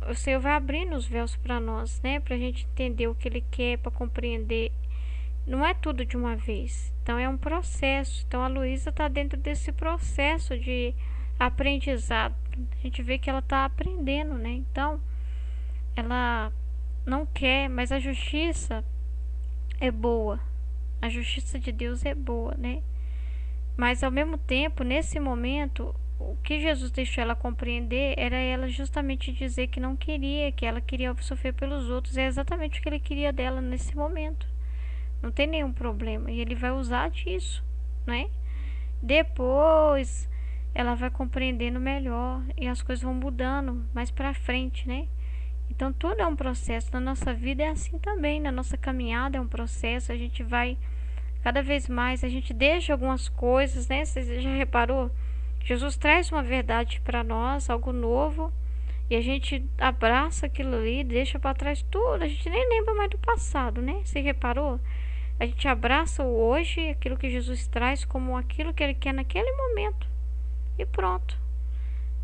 O Senhor vai abrindo os véus para nós, né? Para a gente entender o que Ele quer, para compreender. Não é tudo de uma vez. Então é um processo. Então a Luísa está dentro desse processo de aprendizado. A gente vê que ela está aprendendo, né? Então ela não quer, mas a justiça é boa. A justiça de Deus é boa, né? Mas ao mesmo tempo, nesse momento, o que Jesus deixou ela compreender era ela justamente dizer que não queria, que ela queria sofrer pelos outros. É exatamente o que ele queria dela nesse momento. Não tem nenhum problema. E ele vai usar disso, né? Depois ela vai compreendendo melhor e as coisas vão mudando mais pra frente, né? Então tudo é um processo. Na nossa vida é assim também. Na nossa caminhada é um processo. A gente vai Cada vez mais a gente deixa algumas coisas, né? Você já reparou? Jesus traz uma verdade para nós, algo novo, e a gente abraça aquilo ali, deixa para trás tudo. A gente nem lembra mais do passado, né? Você reparou? A gente abraça o hoje, aquilo que Jesus traz, como aquilo que Ele quer naquele momento. E pronto.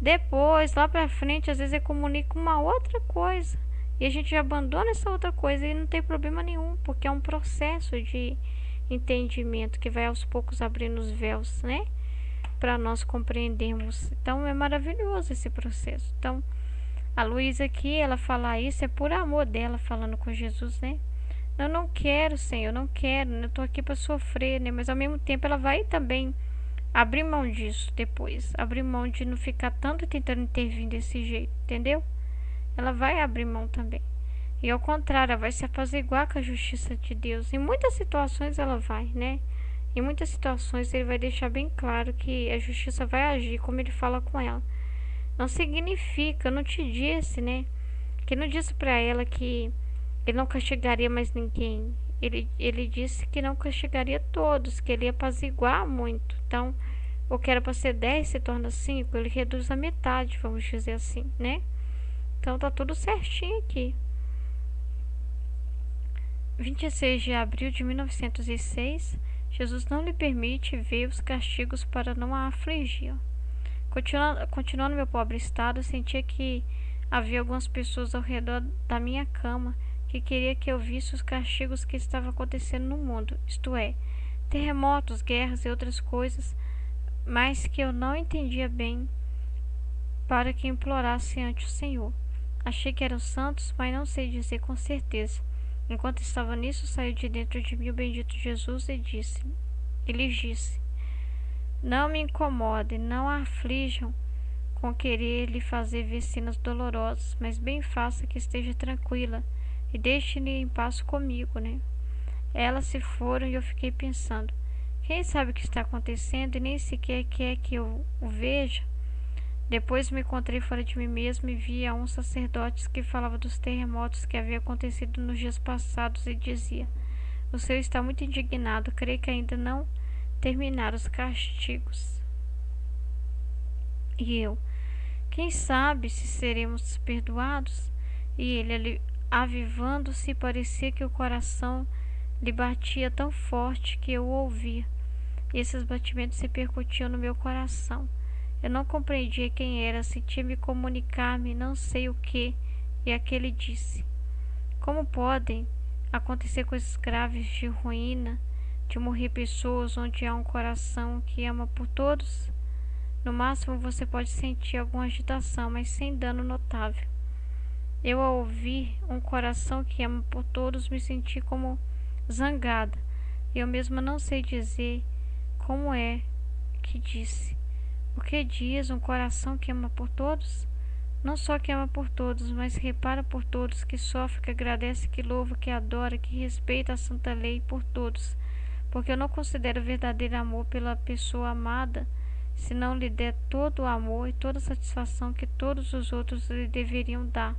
Depois, lá pra frente, às vezes Ele comunica uma outra coisa. E a gente abandona essa outra coisa e não tem problema nenhum, porque é um processo de entendimento que vai aos poucos abrindo os véus, né? Para nós compreendermos. Então é maravilhoso esse processo. Então, a Luísa aqui, ela falar isso é por amor dela falando com Jesus, né? Eu não quero, Senhor, eu não quero, eu tô aqui para sofrer, né? Mas ao mesmo tempo ela vai também abrir mão disso depois. Abrir mão de não ficar tanto tentando intervir desse jeito, entendeu? Ela vai abrir mão também. E ao contrário, ela vai se apaziguar com a justiça de Deus. Em muitas situações ela vai, né? Em muitas situações ele vai deixar bem claro que a justiça vai agir como ele fala com ela. Não significa, não te disse, né? Que não disse para ela que ele não castigaria mais ninguém. Ele disse que não castigaria todos, que ele ia apaziguar muito. Então, o que era para ser 10 se torna 5, ele reduz a metade, vamos dizer assim, né? Então tá tudo certinho aqui. 26 de abril de 1906, Jesus não lhe permite ver os castigos para não a afligir. Continuando meu pobre estado, sentia que havia algumas pessoas ao redor da minha cama que queria que eu visse os castigos que estavam acontecendo no mundo, isto é, terremotos, guerras e outras coisas, mas que eu não entendia bem, para que implorasse ante o Senhor. Achei que eram santos, mas não sei dizer com certeza. Enquanto estava nisso, saiu de dentro de mim o bendito Jesus e lhes disse: não me incomodem, não a aflijam com querer lhe fazer ver cenas dolorosas, mas bem faça que esteja tranquila e deixe-lhe em paz comigo, né? Elas se foram e eu fiquei pensando: quem sabe o que está acontecendo e nem sequer quer que eu o veja? Depois me encontrei fora de mim mesmo e vi a um sacerdote que falava dos terremotos que havia acontecido nos dias passados e dizia: o senhor está muito indignado, creio que ainda não terminaram os castigos. E eu: quem sabe se seremos perdoados? E ele, avivando-se, parecia que o coração lhe batia tão forte que eu o ouvia, e esses batimentos repercutiam no meu coração. Eu não compreendia quem era, sentia-me comunicar-me não sei o que, e aquele disse: como podem acontecer coisas graves de ruína, de morrer pessoas onde há um coração que ama por todos? No máximo você pode sentir alguma agitação, mas sem dano notável. Eu, ao ouvir um coração que ama por todos, me senti como zangada. Eu mesma não sei dizer como é que disse. O que diz um coração que ama por todos? Não só que ama por todos, mas repara por todos, que sofre, que agradece, que louva, que adora, que respeita a santa lei por todos. Porque eu não considero verdadeiro amor pela pessoa amada se não lhe der todo o amor e toda a satisfação que todos os outros lhe deveriam dar,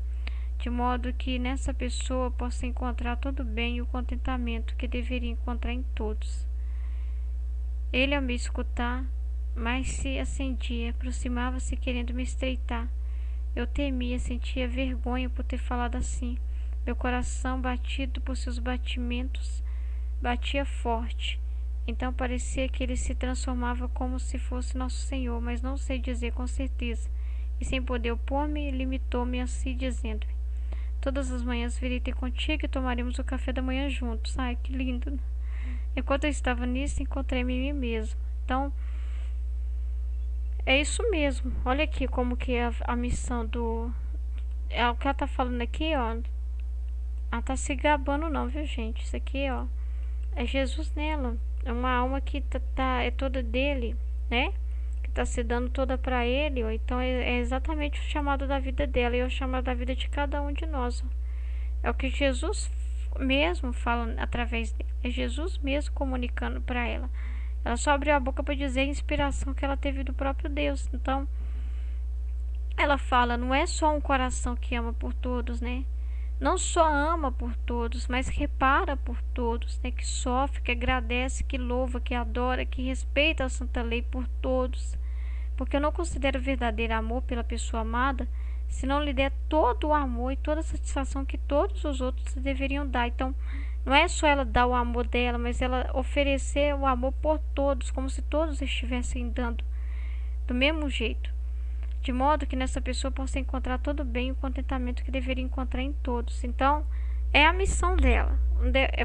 de modo que nessa pessoa possa encontrar todo o bem e o contentamento que deveria encontrar em todos. Ele, ao me escutar, mais se acendia, aproximava-se querendo me estreitar. Eu temia, sentia vergonha por ter falado assim. Meu coração, batido por seus batimentos, batia forte. Então parecia que ele se transformava como se fosse nosso Senhor, mas não sei dizer com certeza. E sem poder opor-me, limitou-me assim, dizendo-me: todas as manhãs virei ter contigo e tomaremos o café da manhã juntos. Ai, que lindo! Enquanto eu estava nisso, encontrei-me em mim mesmo. Então, é isso mesmo. Olha aqui como que é a missão do... É o que ela tá falando aqui, ó. Ela tá se gabando não, viu, gente? Isso aqui, ó, é Jesus nela. É uma alma que é toda dele, né? Que tá se dando toda para ele, ó. Então é exatamente o chamado da vida dela e é o chamado da vida de cada um de nós, ó. É o que Jesus mesmo fala através dele. É Jesus mesmo comunicando para ela. Ela só abriu a boca para dizer a inspiração que ela teve do próprio Deus. Então, ela fala, não é só um coração que ama por todos, né? não só ama por todos, mas repara por todos, né? Que sofre, que agradece, que louva, que adora, que respeita a santa lei por todos. Porque eu não considero verdadeiro amor pela pessoa amada se não lhe der todo o amor e toda a satisfação que todos os outros deveriam dar. Então, não é só ela dar o amor dela, mas ela oferecer o amor por todos, como se todos estivessem dando do mesmo jeito. De modo que nessa pessoa possa encontrar todo o bem e o contentamento que deveria encontrar em todos. Então, é a missão dela.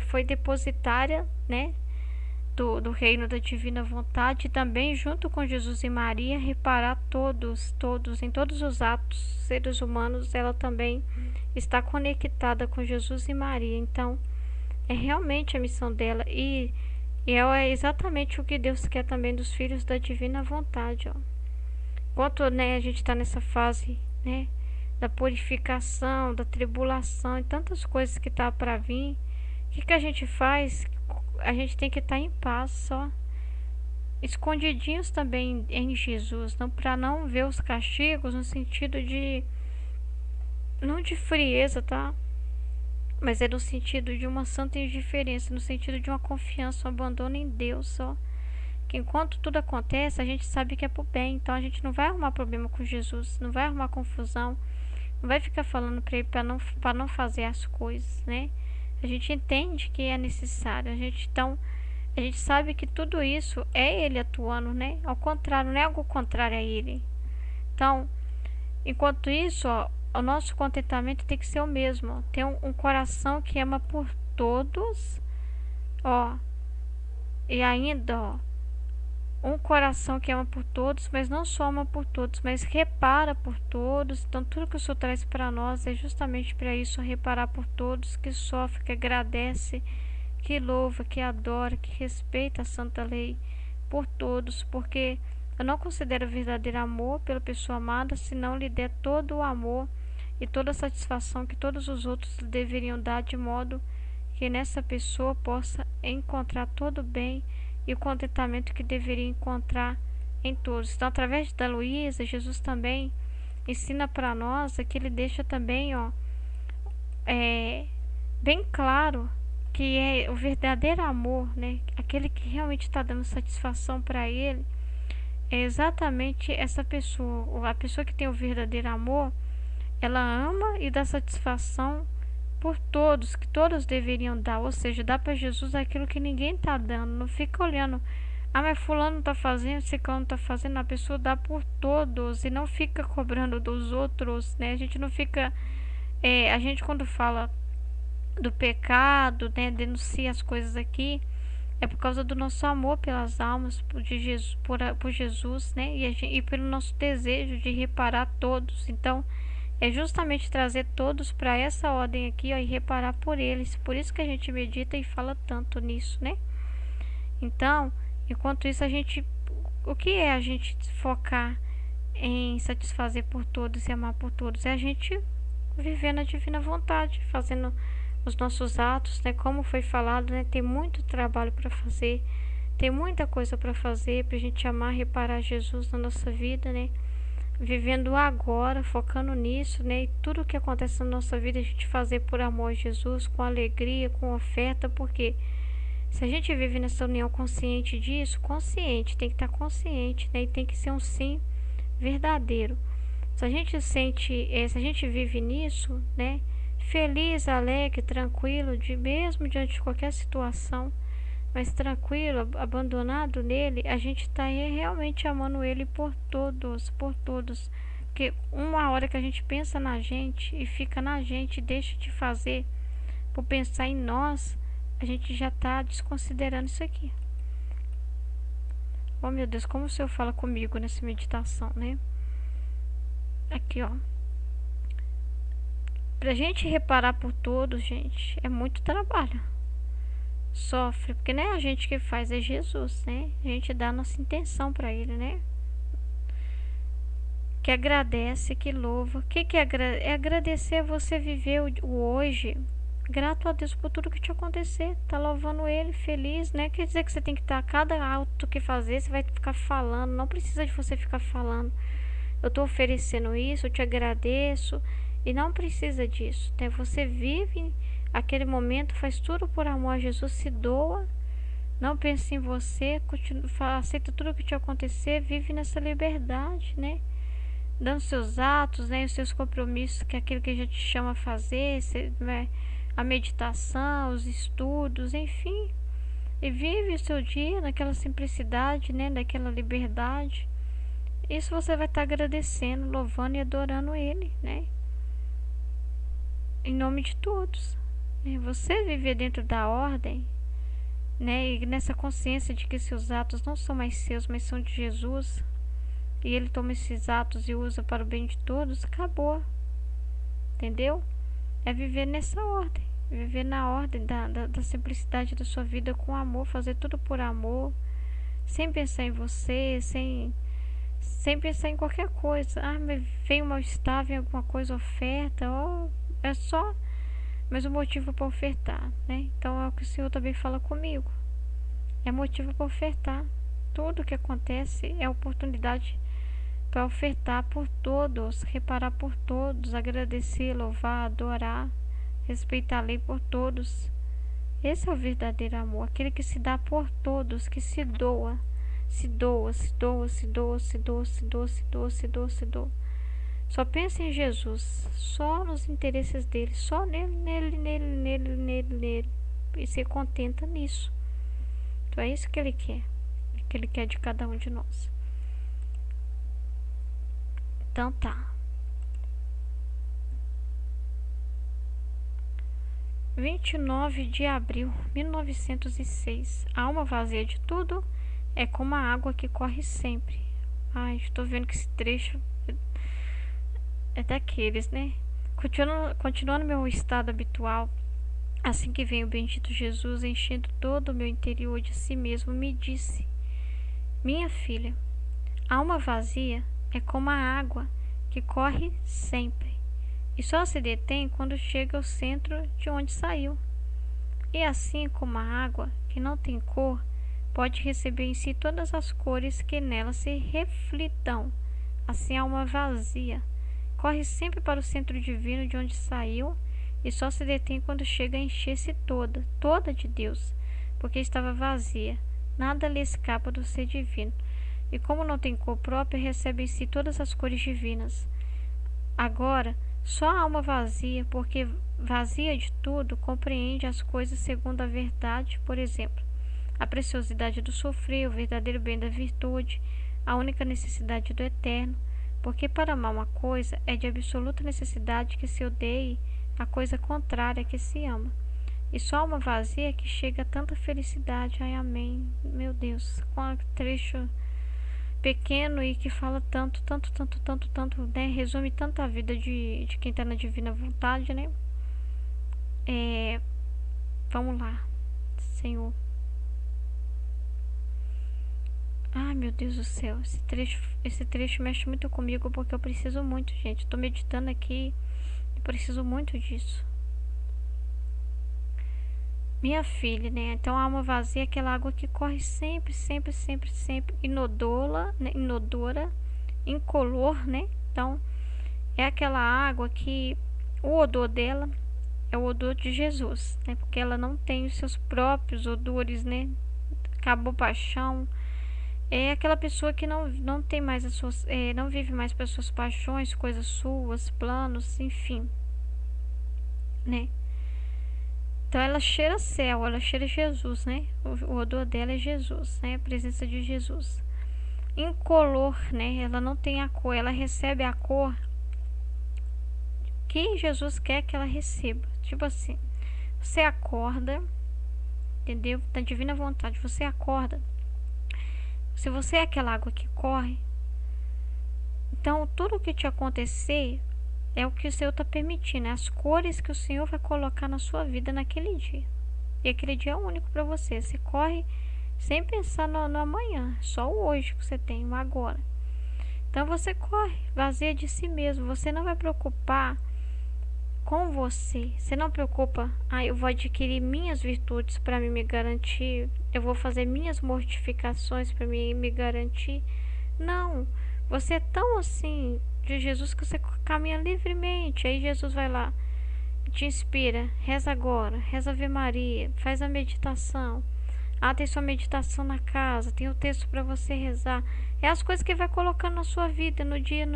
Foi depositária, né, do reino da divina vontade, e também junto com Jesus e Maria reparar todos, em todos os atos seres humanos. Ela também está conectada com Jesus e Maria. Então é realmente a missão dela, e é exatamente o que Deus quer também dos filhos da divina vontade, ó. Enquanto, né, a gente está nessa fase, né, da purificação, da tribulação e tantas coisas que tá para vir, o que a gente faz? A gente tem que estar em paz, só escondidinhos também em Jesus, não, para não ver os castigos, no sentido de, não de frieza, tá? Mas é no sentido de uma santa indiferença, no sentido de uma confiança, um abandono em Deus, só que enquanto tudo acontece, a gente sabe que é pro bem. Então a gente não vai arrumar problema com Jesus, não vai arrumar confusão, não vai ficar falando para ele para não fazer as coisas, né? A gente entende que é necessário. A gente sabe que tudo isso é ele atuando, né? Ao contrário, não é algo contrário a ele. Então, enquanto isso, ó, o nosso contentamento tem que ser o mesmo, ó. Ter um coração que ama por todos, ó. E ainda, ó, um coração que ama por todos, mas não só ama por todos, mas repara por todos. Então tudo que o Senhor traz para nós é justamente para isso, reparar por todos, que sofre, que agradece, que louva, que adora, que respeita a santa lei por todos. Porque eu não considero verdadeiro amor pela pessoa amada se não lhe der todo o amor e toda a satisfação que todos os outros deveriam dar, de modo que nessa pessoa possa encontrar todo o bem e o contentamento que deveria encontrar em todos. Então, através da Luísa, Jesus também ensina para nós, que ele deixa também, ó, bem claro que é o verdadeiro amor, né? Aquele que realmente está dando satisfação para ele, é exatamente essa pessoa. A pessoa que tem o verdadeiro amor, ela ama e dá satisfação por todos, que todos deveriam dar, ou seja, dá para Jesus aquilo que ninguém está dando. Não fica olhando, mas fulano está fazendo, ciclano está fazendo. A pessoa dá por todos e não fica cobrando dos outros, né? A gente não fica, a gente quando fala do pecado, né, denuncia as coisas aqui, é por causa do nosso amor pelas almas, por Jesus, né, e pelo nosso desejo de reparar todos. Então é justamente trazer todos para essa ordem aqui, ó, e reparar por eles. Por isso que a gente medita e fala tanto nisso, né? Então, enquanto isso, o que é a gente focar em satisfazer por todos e amar por todos? É a gente viver na divina vontade, fazendo os nossos atos, né? Como foi falado, né? Tem muito trabalho para fazer, tem muita coisa para fazer, para a gente amar, reparar Jesus na nossa vida, né? Vivendo agora, focando nisso, né? E tudo que acontece na nossa vida a gente fazer por amor a Jesus, com alegria, com oferta, porque se a gente vive nessa união consciente disso, tem que estar consciente, né? E tem que ser um sim verdadeiro. Se a gente se a gente vive nisso, né? Feliz, alegre, tranquilo, mesmo diante de qualquer situação, mas tranquilo, abandonado nele, a gente está realmente amando ele por todos. Porque uma hora que a gente pensa na gente e fica na gente, deixa de fazer por pensar em nós, a gente já está desconsiderando isso aqui. Oh meu Deus, como o Senhor fala comigo nessa meditação, né? Aqui, ó. Pra gente reparar por todos, gente, é muito trabalho. Sofre, porque não é a gente que faz, é Jesus, né? A gente dá a nossa intenção para ele, né? Que agradece, que louva. O que é agradecer? Você viver o hoje, grato a Deus por tudo que te acontecer. Tá louvando ele, feliz, né? Quer dizer que você tem que estar, cada ato que fazer, você vai ficar falando. Não precisa de você ficar falando. Eu tô oferecendo isso, eu te agradeço. E não precisa disso, né? Você vive aquele momento, faz tudo por amor a Jesus, se doa, não pensa em você, aceita tudo o que te acontecer, vive nessa liberdade, né? Dando seus atos, né? Os seus compromissos, que é aquilo que já te chama a fazer, né? A meditação, os estudos, enfim. E vive o seu dia naquela simplicidade, né? Daquela liberdade. Isso você vai estar agradecendo, louvando e adorando Ele, né? Em nome de todos. Você viver dentro da ordem, né? E nessa consciência de que seus atos não são mais seus, mas são de Jesus. E Ele toma esses atos e usa para o bem de todos, acabou. Entendeu? É viver nessa ordem. Viver na ordem da simplicidade da sua vida com amor, fazer tudo por amor, sem pensar em você, sem pensar em qualquer coisa. Ah, mas vem um mal-estar, vem alguma coisa, oferta, é só mas o motivo para ofertar, né? Então é o que o Senhor também fala comigo. É motivo para ofertar. Tudo que acontece é oportunidade para ofertar por todos, reparar por todos, agradecer, louvar, adorar, respeitar a lei por todos. Esse é o verdadeiro amor, aquele que se dá por todos, que se doa, se doa, se doa, se doa, se doa, se doa, se doa, se doa, se doa. Só pensa em Jesus, só nos interesses dele, só nele, e se contenta nisso. Então é isso que ele quer de cada um de nós. Então tá. 29 de abril de 1906. A alma vazia de tudo é como a água que corre sempre. Ai, estou vendo que esse trecho é daqueles, né? Continuando meu estado habitual, assim que vem o bendito Jesus, enchendo todo o meu interior de si mesmo, me disse: minha filha, a alma vazia é como a água que corre sempre, e só se detém quando chega ao centro de onde saiu. E assim como a água, que não tem cor, pode receber em si todas as cores que nela se reflitam, assim a alma vazia corre sempre para o centro divino de onde saiu e só se detém quando chega a encher-se toda de Deus, porque estava vazia, nada lhe escapa do ser divino. E como não tem cor própria, recebe em si todas as cores divinas. Agora, só a alma vazia, porque vazia de tudo, compreende as coisas segundo a verdade, por exemplo, a preciosidade do sofrer, o verdadeiro bem da virtude, a única necessidade do eterno, porque para amar uma coisa é de absoluta necessidade que se odeie a coisa contrária que se ama. E só a alma vazia é que chega a tanta felicidade. Ai, amém. Meu Deus, qual trecho pequeno e que fala tanto, né? Resume tanto a vida de quem está na divina vontade, né? Vamos lá, Senhor. Ai, meu Deus do céu, esse trecho mexe muito comigo porque eu preciso muito, gente. Estou meditando aqui e preciso muito disso. Minha filha, né? Então a alma vazia é aquela água que corre sempre, inodora, incolor, né? Então é aquela água que o odor dela é o odor de Jesus, né? Porque ela não tem os seus próprios odores, né? Acabou paixão. É aquela pessoa que não tem mais as suas, não vive mais para suas paixões, coisas suas, planos, enfim, né? Então ela cheira céu, ela cheira Jesus, né? O odor dela é Jesus, né? A presença de Jesus. Incolor, né? Ela não tem a cor, ela recebe a cor que Jesus quer que ela receba. Tipo assim, você acorda, entendeu? Da divina vontade, você acorda. Se você é aquela água que corre, então tudo o que te acontecer é o que o Senhor está permitindo, as cores que o Senhor vai colocar na sua vida naquele dia. E aquele dia é único para você. Você corre sem pensar no amanhã, só o hoje que você tem, o agora. Então você corre, vazia de si mesmo. Você não vai preocupar com você. Você não preocupa, eu vou adquirir minhas virtudes para me garantir, eu vou fazer minhas mortificações para me garantir. Não, você é tão assim de Jesus que você caminha livremente. Aí Jesus vai lá, te inspira, reza agora, reza Ave Maria, faz a meditação. Ah, tem sua meditação na casa, tem o texto para você rezar. É as coisas que vai colocando na sua vida, no dia.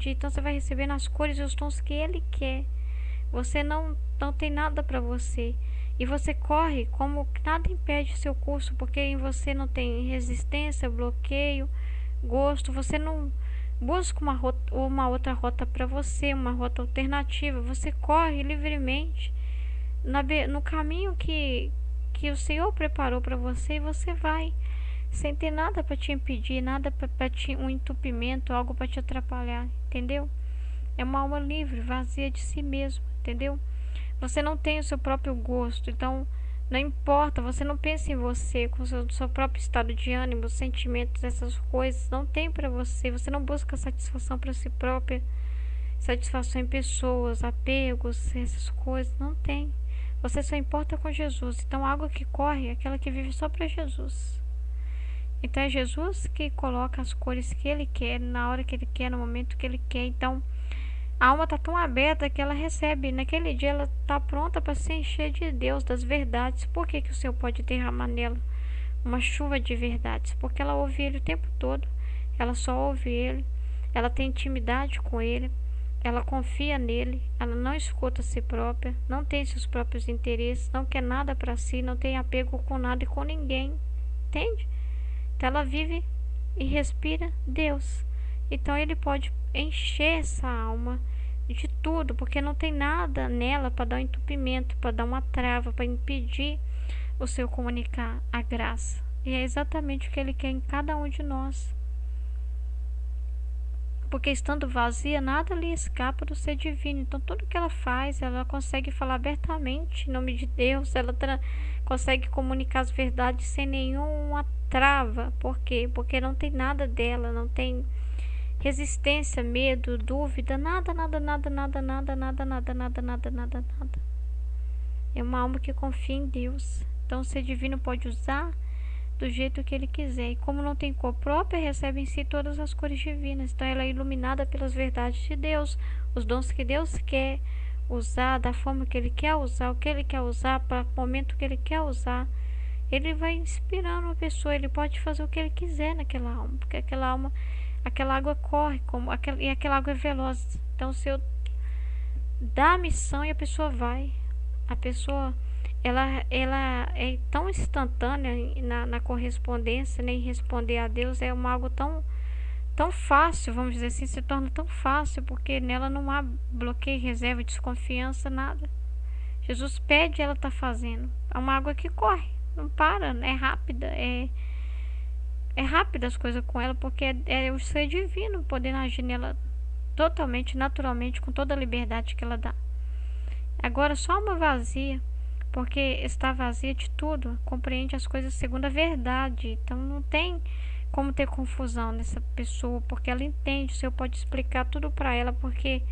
Então você vai recebendo as cores e os tons que Ele quer. Você não tem nada para você. E você corre como nada impede seu curso, porque em você não tem resistência, bloqueio, gosto. Você não busca uma outra rota para você, uma rota alternativa. Você corre livremente no caminho que o Senhor preparou para você, e você vai sem ter nada para te impedir, nada para te um entupimento, algo para te atrapalhar, entendeu? É uma alma livre, vazia de si mesmo, entendeu? Você não tem o seu próprio gosto, então não importa, você não pensa em você, com o seu próprio estado de ânimo, sentimentos, essas coisas, não tem para você. Você não busca satisfação para si própria, satisfação em pessoas, apegos, essas coisas, não tem. Você só importa com Jesus. Então a água que corre é aquela que vive só para Jesus. Então é Jesus que coloca as cores que Ele quer, na hora que Ele quer, no momento que Ele quer. Então a alma está tão aberta que ela recebe. Naquele dia ela está pronta para se encher de Deus, das verdades. Por que o Senhor pode derramar nela uma chuva de verdades? Porque ela ouve Ele o tempo todo. Ela só ouve Ele. Ela tem intimidade com Ele. Ela confia nele. Ela não escuta a si própria. Não tem seus próprios interesses. Não quer nada para si. Não tem apego com nada e com ninguém. Entende? Então ela vive e respira Deus. Então Ele pode encher essa alma de tudo, porque não tem nada nela para dar um entupimento, para dar uma trava, para impedir o seu comunicar a graça. E é exatamente o que Ele quer em cada um de nós. Porque estando vazia, nada lhe escapa do ser divino. Então tudo que ela faz, ela consegue falar abertamente em nome de Deus. Ela consegue comunicar as verdades sem nenhuma trava. Por quê? Porque não tem nada dela, não tem resistência, medo, dúvida, nada. É uma alma que confia em Deus. Então o ser divino pode usar do jeito que Ele quiser. E como não tem cor própria, recebe em si todas as cores divinas. Então ela é iluminada pelas verdades de Deus, os dons que Deus quer usar, da forma que Ele quer usar, o que Ele quer usar, para o momento que Ele quer usar. Ele vai inspirando a pessoa. Ele pode fazer o que Ele quiser naquela alma, porque aquela alma, aquela água corre e aquela água é veloz. Então se eu dar a missão e a pessoa vai, a pessoa ela é tão instantânea na correspondência, nem responder a Deus, é algo tão fácil, vamos dizer assim, se torna tão fácil, porque nela não há bloqueio, reserva, desconfiança, nada. Jesus pede, ela está fazendo. É uma água que corre, não para, é rápida, é rápida as coisas com ela, porque é o ser divino podendo agir nela totalmente, naturalmente, com toda a liberdade que ela dá. Agora, só uma vazia, porque está vazia de tudo, compreende as coisas segundo a verdade. Então não tem como ter confusão nessa pessoa, porque ela entende, o Senhor pode explicar tudo para ela, porque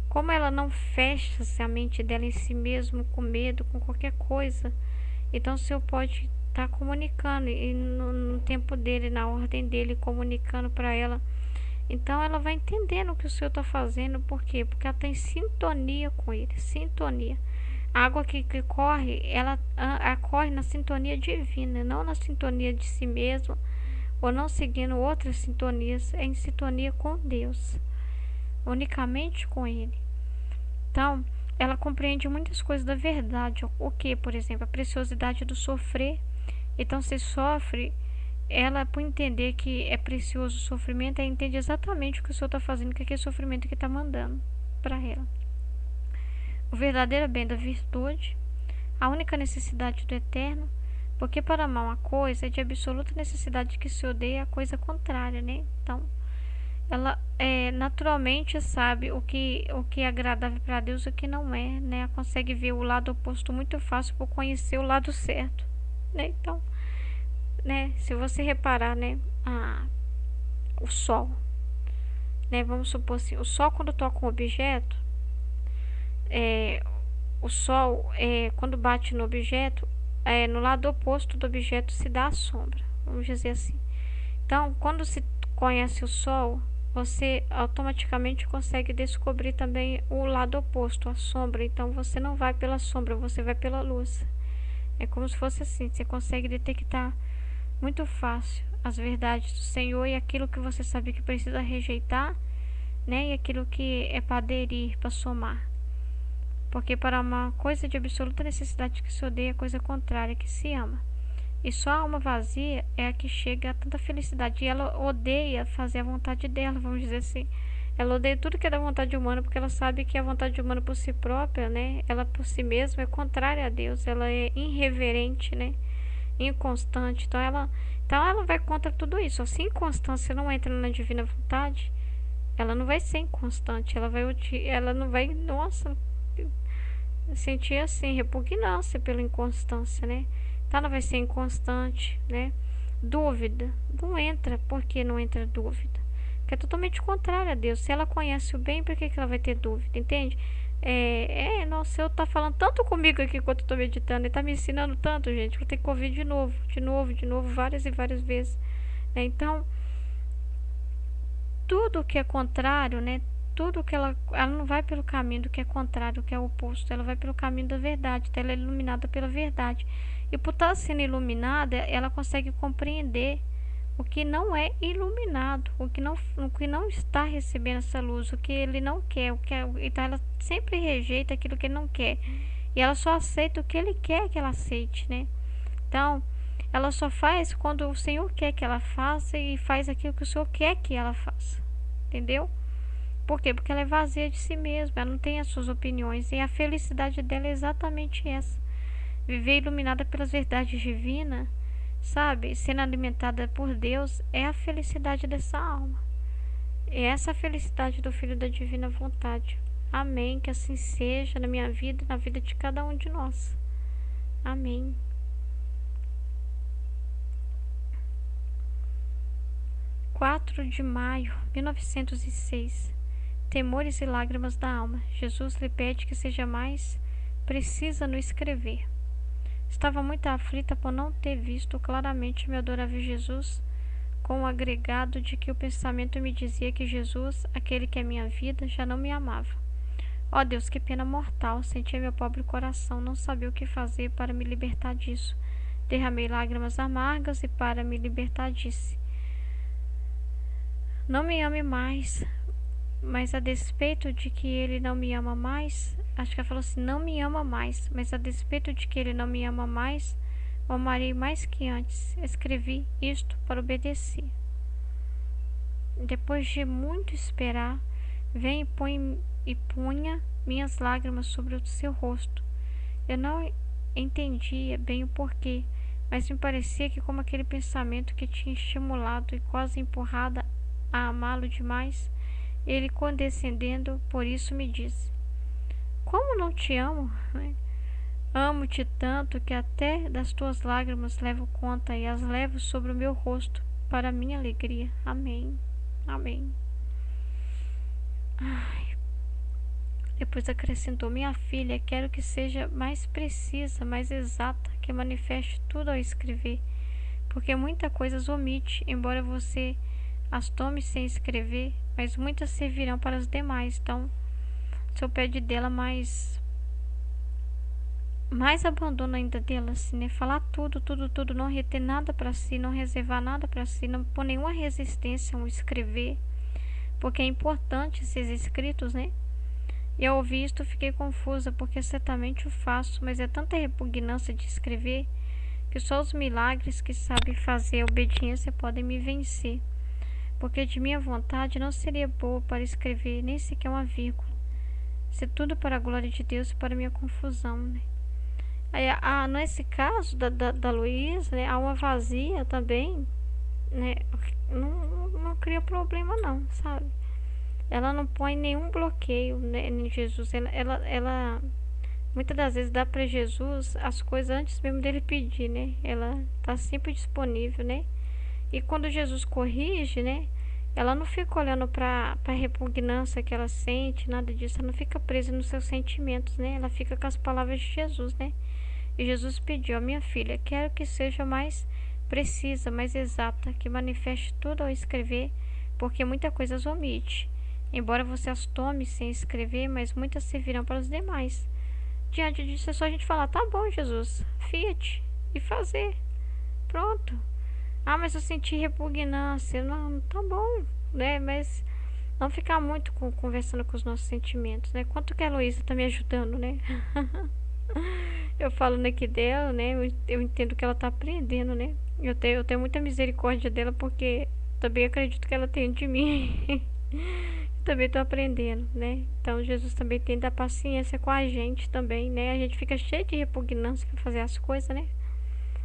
como ela não fecha a mente dela em si mesmo, com medo, com qualquer coisa, então o Senhor pode estar comunicando, e no tempo dele, na ordem dele, comunicando para ela. Então ela vai entendendo o que o Senhor está fazendo. Por quê? Porque ela está em sintonia com Ele, sintonia. A água que corre, ela corre na sintonia divina, não na sintonia de si mesma, ou não seguindo outras sintonias, é em sintonia com Deus, unicamente com Ele. Então, ela compreende muitas coisas da verdade. O que, por exemplo, a preciosidade do sofrer. Então, se sofre, ela, por entender que é precioso o sofrimento, ela entende exatamente o que o Senhor está fazendo, que é aquele sofrimento que está mandando para ela. O verdadeiro bem da virtude, a única necessidade do eterno, porque para amar uma coisa é de absoluta necessidade que se odeie a coisa contrária, né? Então, ela naturalmente sabe o que é agradável para Deus e o que não é, né? Ela consegue ver o lado oposto muito fácil por conhecer o lado certo, né? Então, né? Se você reparar, né? O sol, né? Vamos supor assim, o sol quando toca um objeto, o sol, quando bate no objeto, no lado oposto do objeto se dá a sombra, vamos dizer assim. Então, quando se conhece o sol, você automaticamente consegue descobrir também o lado oposto, a sombra. Então você não vai pela sombra, você vai pela luz. É como se fosse assim, você consegue detectar muito fácil as verdades do Senhor e aquilo que você sabe que precisa rejeitar, né? E aquilo que é para aderir, para somar. Porque para uma coisa de absoluta necessidade que se odeia, coisa contrária que se ama. E só a alma vazia é a que chega a tanta felicidade. E ela odeia fazer a vontade dela, vamos dizer assim. Ela odeia tudo que é da vontade humana, porque ela sabe que a vontade humana por si própria, né? Ela por si mesma é contrária a Deus. Ela é irreverente, né? Inconstante. Então ela vai contra tudo isso. Se a inconstância não entra na divina vontade, ela não vai ser inconstante. Ela não vai, nossa, sentir assim, repugnância pela inconstância, né? Então ela vai ser inconstante, né? Dúvida. Não entra. Por que não entra dúvida? Porque é totalmente contrário a Deus. Se ela conhece o bem, por que ela vai ter dúvida? Entende? Nossa, o Senhor tá falando tanto comigo aqui enquanto eu tô meditando. Ele tá me ensinando tanto, gente. Vou ter que ouvir de novo, várias e várias vezes. Né? Então, tudo que é contrário, né? Tudo que ela não vai pelo caminho do que é contrário, do que é oposto. Ela vai pelo caminho da verdade. Então ela é iluminada pela verdade. E por estar sendo iluminada, ela consegue compreender o que não é iluminado, o que não está recebendo essa luz, o que ele não quer, então ela sempre rejeita aquilo que ele não quer. E ela só aceita o que ele quer que ela aceite, né? Então, ela só faz quando o Senhor quer que ela faça e faz aquilo que o Senhor quer que ela faça. Entendeu? Por quê? Porque ela é vazia de si mesma, ela não tem as suas opiniões. E a felicidade dela é exatamente essa. Viver iluminada pelas verdades divinas, sabe? Sendo alimentada por Deus é a felicidade dessa alma. É essa a felicidade do Filho da Divina Vontade. Amém. Que assim seja na minha vida e na vida de cada um de nós. Amém. De maio de 1906. Temores e lágrimas da alma. Jesus lhe pede que seja mais precisa no escrever. Estava muito aflita por não ter visto claramente meu adorável Jesus, com o agregado de que o pensamento me dizia que Jesus, aquele que é minha vida, já não me amava. Ó Deus, que pena mortal! Sentia meu pobre coração, não sabia o que fazer para me libertar disso. Derramei lágrimas amargas e para me libertar disse: não me ame mais. Mas a despeito de que ele não me ama mais, acho que ela falou assim, não me ama mais, mas a despeito de que ele não me ama mais, o amarei mais que antes. Escrevi isto para obedecer. Depois de muito esperar, vem e punha minhas lágrimas sobre o seu rosto. Eu não entendia bem o porquê, mas me parecia que como aquele pensamento que tinha estimulado e quase empurrado a amá-lo demais, ele condescendendo por isso me disse: como não te amo? Amo-te tanto que até das tuas lágrimas levo conta e as levo sobre o meu rosto para minha alegria. Amém. Amém. Ai. Depois acrescentou: minha filha, quero que seja mais precisa, mais exata, que manifeste tudo ao escrever, porque muita coisas omite, embora você as tome sem escrever, mas muitas servirão para as demais. Então, o Senhor pede dela mais abandono ainda dela, assim, né? Falar tudo, não reter nada para si, não reservar nada para si, não pôr nenhuma resistência ao escrever, porque é importante esses escritos, né? E ao ouvir isto fiquei confusa, porque certamente o faço, mas é tanta repugnância de escrever que só os milagres que sabe fazer a obediência podem me vencer. Porque de minha vontade não seria boa para escrever nem sequer uma vírgula. Se tudo para a glória de Deus e para a minha confusão, né? Aí, nesse caso da Luísa, né, há uma vazia também, né? Não cria problema não, sabe? Ela não põe nenhum bloqueio, né, em Jesus. Ela muitas das vezes dá para Jesus as coisas antes mesmo dele pedir, né? Ela está sempre disponível, né? E quando Jesus corrige, né? Ela não fica olhando para a repugnância que ela sente, nada disso. Ela não fica presa nos seus sentimentos, né? Ela fica com as palavras de Jesus, né? E Jesus pediu: minha filha, quero que seja mais precisa, mais exata, que manifeste tudo ao escrever, porque muita coisa as omite. Embora você as tome sem escrever, mas muitas servirão para os demais. Diante disso é só a gente falar, tá bom, Jesus, fiat, e fazer. Pronto. Ah, mas eu senti repugnância. Não, tá bom, né? Mas não ficar muito conversando com os nossos sentimentos, né? Quanto que a Heloísa tá me ajudando, né? Eu falando aqui dela, né? Eu entendo que ela tá aprendendo, né? Eu tenho muita misericórdia dela, porque também acredito que ela tem de mim. Também tô aprendendo, né? Então Jesus também tem da paciência com a gente também, né? A gente fica cheio de repugnância pra fazer as coisas, né?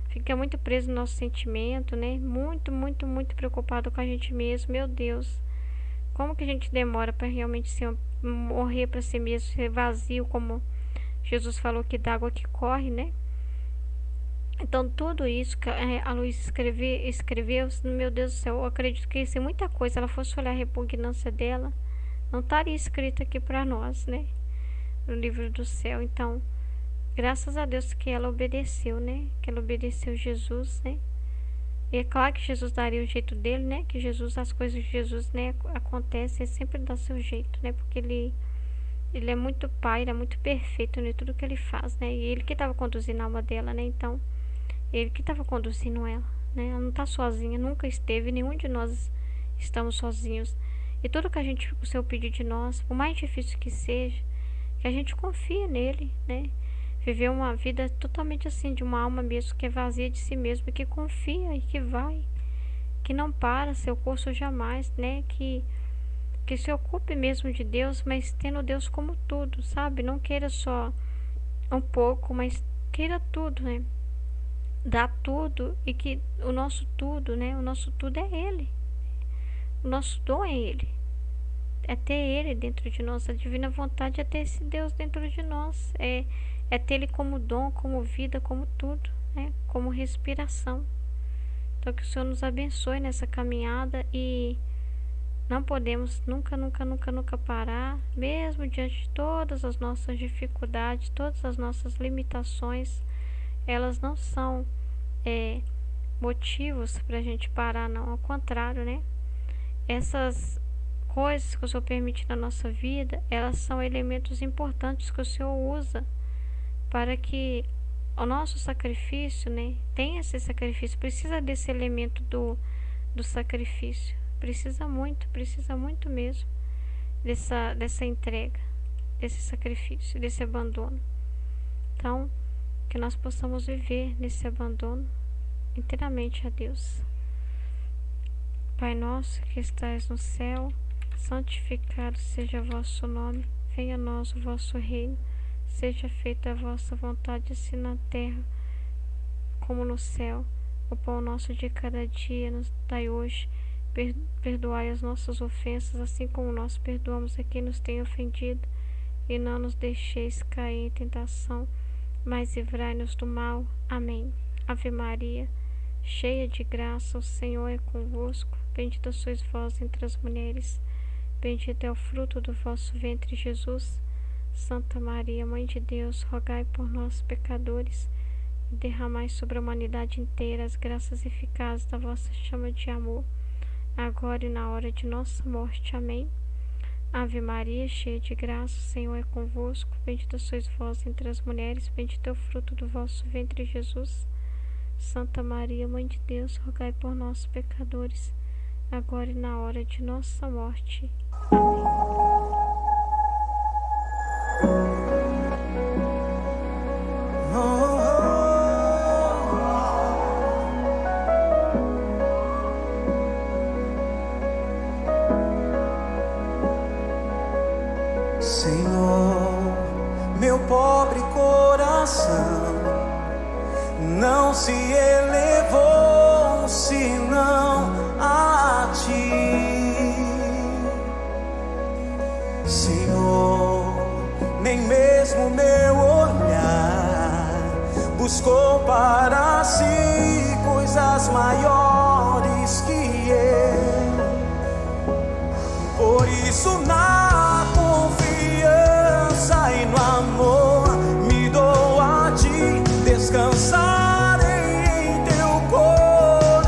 Fica muito preso no nosso sentimento, né? Muito, muito, muito preocupado com a gente mesmo. Meu Deus, como que a gente demora para realmente morrer para si mesmo, ser vazio, como Jesus falou que da água que corre, né? Então tudo isso que a Luísa escreveu, meu Deus do céu, eu acredito que se muita coisa ela fosse olhar a repugnância dela, não estaria escrito aqui para nós, né? No livro do céu. Então, graças a Deus que ela obedeceu, né? Que ela obedeceu Jesus, né? E é claro que Jesus daria o jeito dele, né? Que Jesus, as coisas de Jesus, né? Acontecem, ele sempre dá seu jeito, né? Porque ele é muito pai, ele é muito perfeito em tudo que ele faz, né? E ele que estava conduzindo a alma dela, né? Então, ele que estava conduzindo ela, né? Ela não está sozinha, nunca esteve, nenhum de nós estamos sozinhos. E tudo que a gente, o Senhor pedir de nós, por mais difícil que seja, que a gente confie nele, né? Viver uma vida totalmente assim, de uma alma mesmo que é vazia de si mesmo, que confia e que vai, que não para seu curso jamais, né? Que se ocupe mesmo de Deus, mas tendo Deus como tudo, sabe? Não queira só um pouco, mas queira tudo, né? Dá tudo, e que o nosso tudo, né? O nosso tudo é Ele. O nosso dom é Ele. É ter Ele dentro de nós. A divina vontade é ter esse Deus dentro de nós. É ter Ele como dom, como vida, como tudo, né? Como respiração. Então que o Senhor nos abençoe nessa caminhada, e não podemos nunca, nunca, nunca, nunca parar, mesmo diante de todas as nossas dificuldades, todas as nossas limitações. Elas não são motivos para a gente parar, não. Ao contrário, né? Essas coisas que o Senhor permite na nossa vida, elas são elementos importantes que o Senhor usa para que o nosso sacrifício, né? Tenha esse sacrifício, precisa desse elemento do sacrifício. Precisa muito mesmo dessa entrega, desse sacrifício, desse abandono. Então, que nós possamos viver nesse abandono inteiramente a Deus. Pai nosso que estais no céu, santificado seja o vosso nome, venha a nós o vosso reino, seja feita a vossa vontade, assim na terra como no céu. O pão nosso de cada dia nos dai hoje. Perdoai as nossas ofensas, assim como nós perdoamos a quem nos tem ofendido, e não nos deixeis cair em tentação, mas livrai-nos do mal. Amém. Ave Maria, cheia de graça, o Senhor é convosco. Bendita sois vós entre as mulheres, bendito é o fruto do vosso ventre, Jesus. Santa Maria, Mãe de Deus, rogai por nós, pecadores, e derramai sobre a humanidade inteira as graças eficazes da vossa chama de amor, agora e na hora de nossa morte. Amém. Ave Maria, cheia de graça, o Senhor é convosco. Bendita sois vós entre as mulheres, bendito é o fruto do vosso ventre, Jesus. Santa Maria, Mãe de Deus, rogai por nós, pecadores, agora e na hora de nossa morte. Senhor, meu pobre coração não se elevou senão a ti. Senhor, nem mesmo meu olhar buscou para si coisas maiores que eu. Por isso na confiança e no amor me dou a ti, descansarei em teu coração.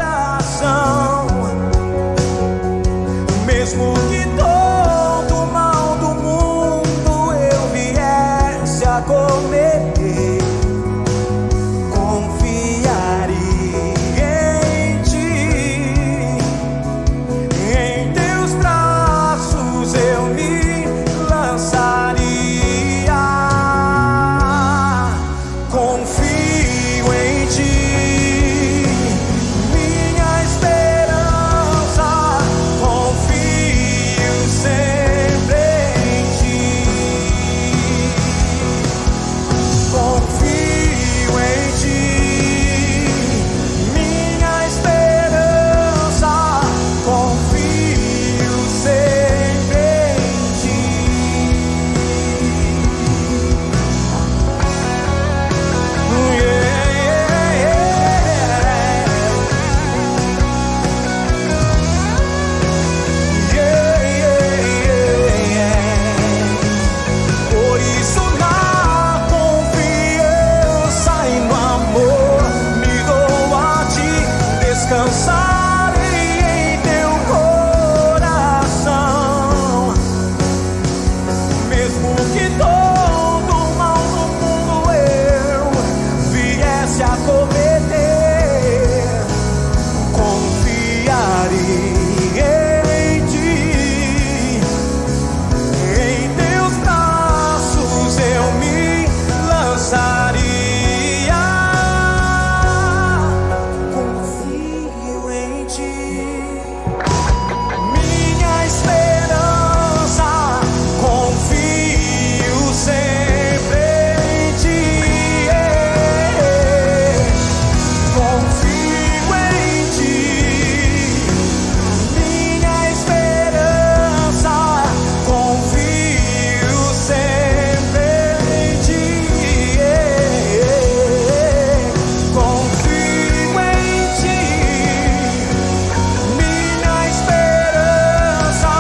lançarei em teu coração. Mesmo que todo mal no mundo eu viesse a cometer, confiarei em ti. Em teus braços eu me lançaria. Confio em ti, minha esperança. Confio sempre em ti. Confio em ti, minha esperança. Confio sempre em ti. Confio em ti, minha esperança.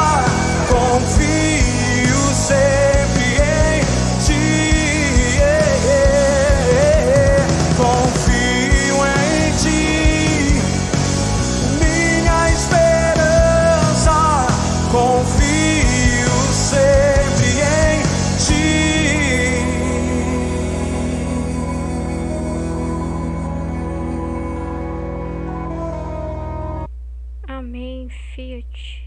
Confio sempre em ti. Confio em ti, minha esperança. Confio sempre em ti. Amém, Fiat.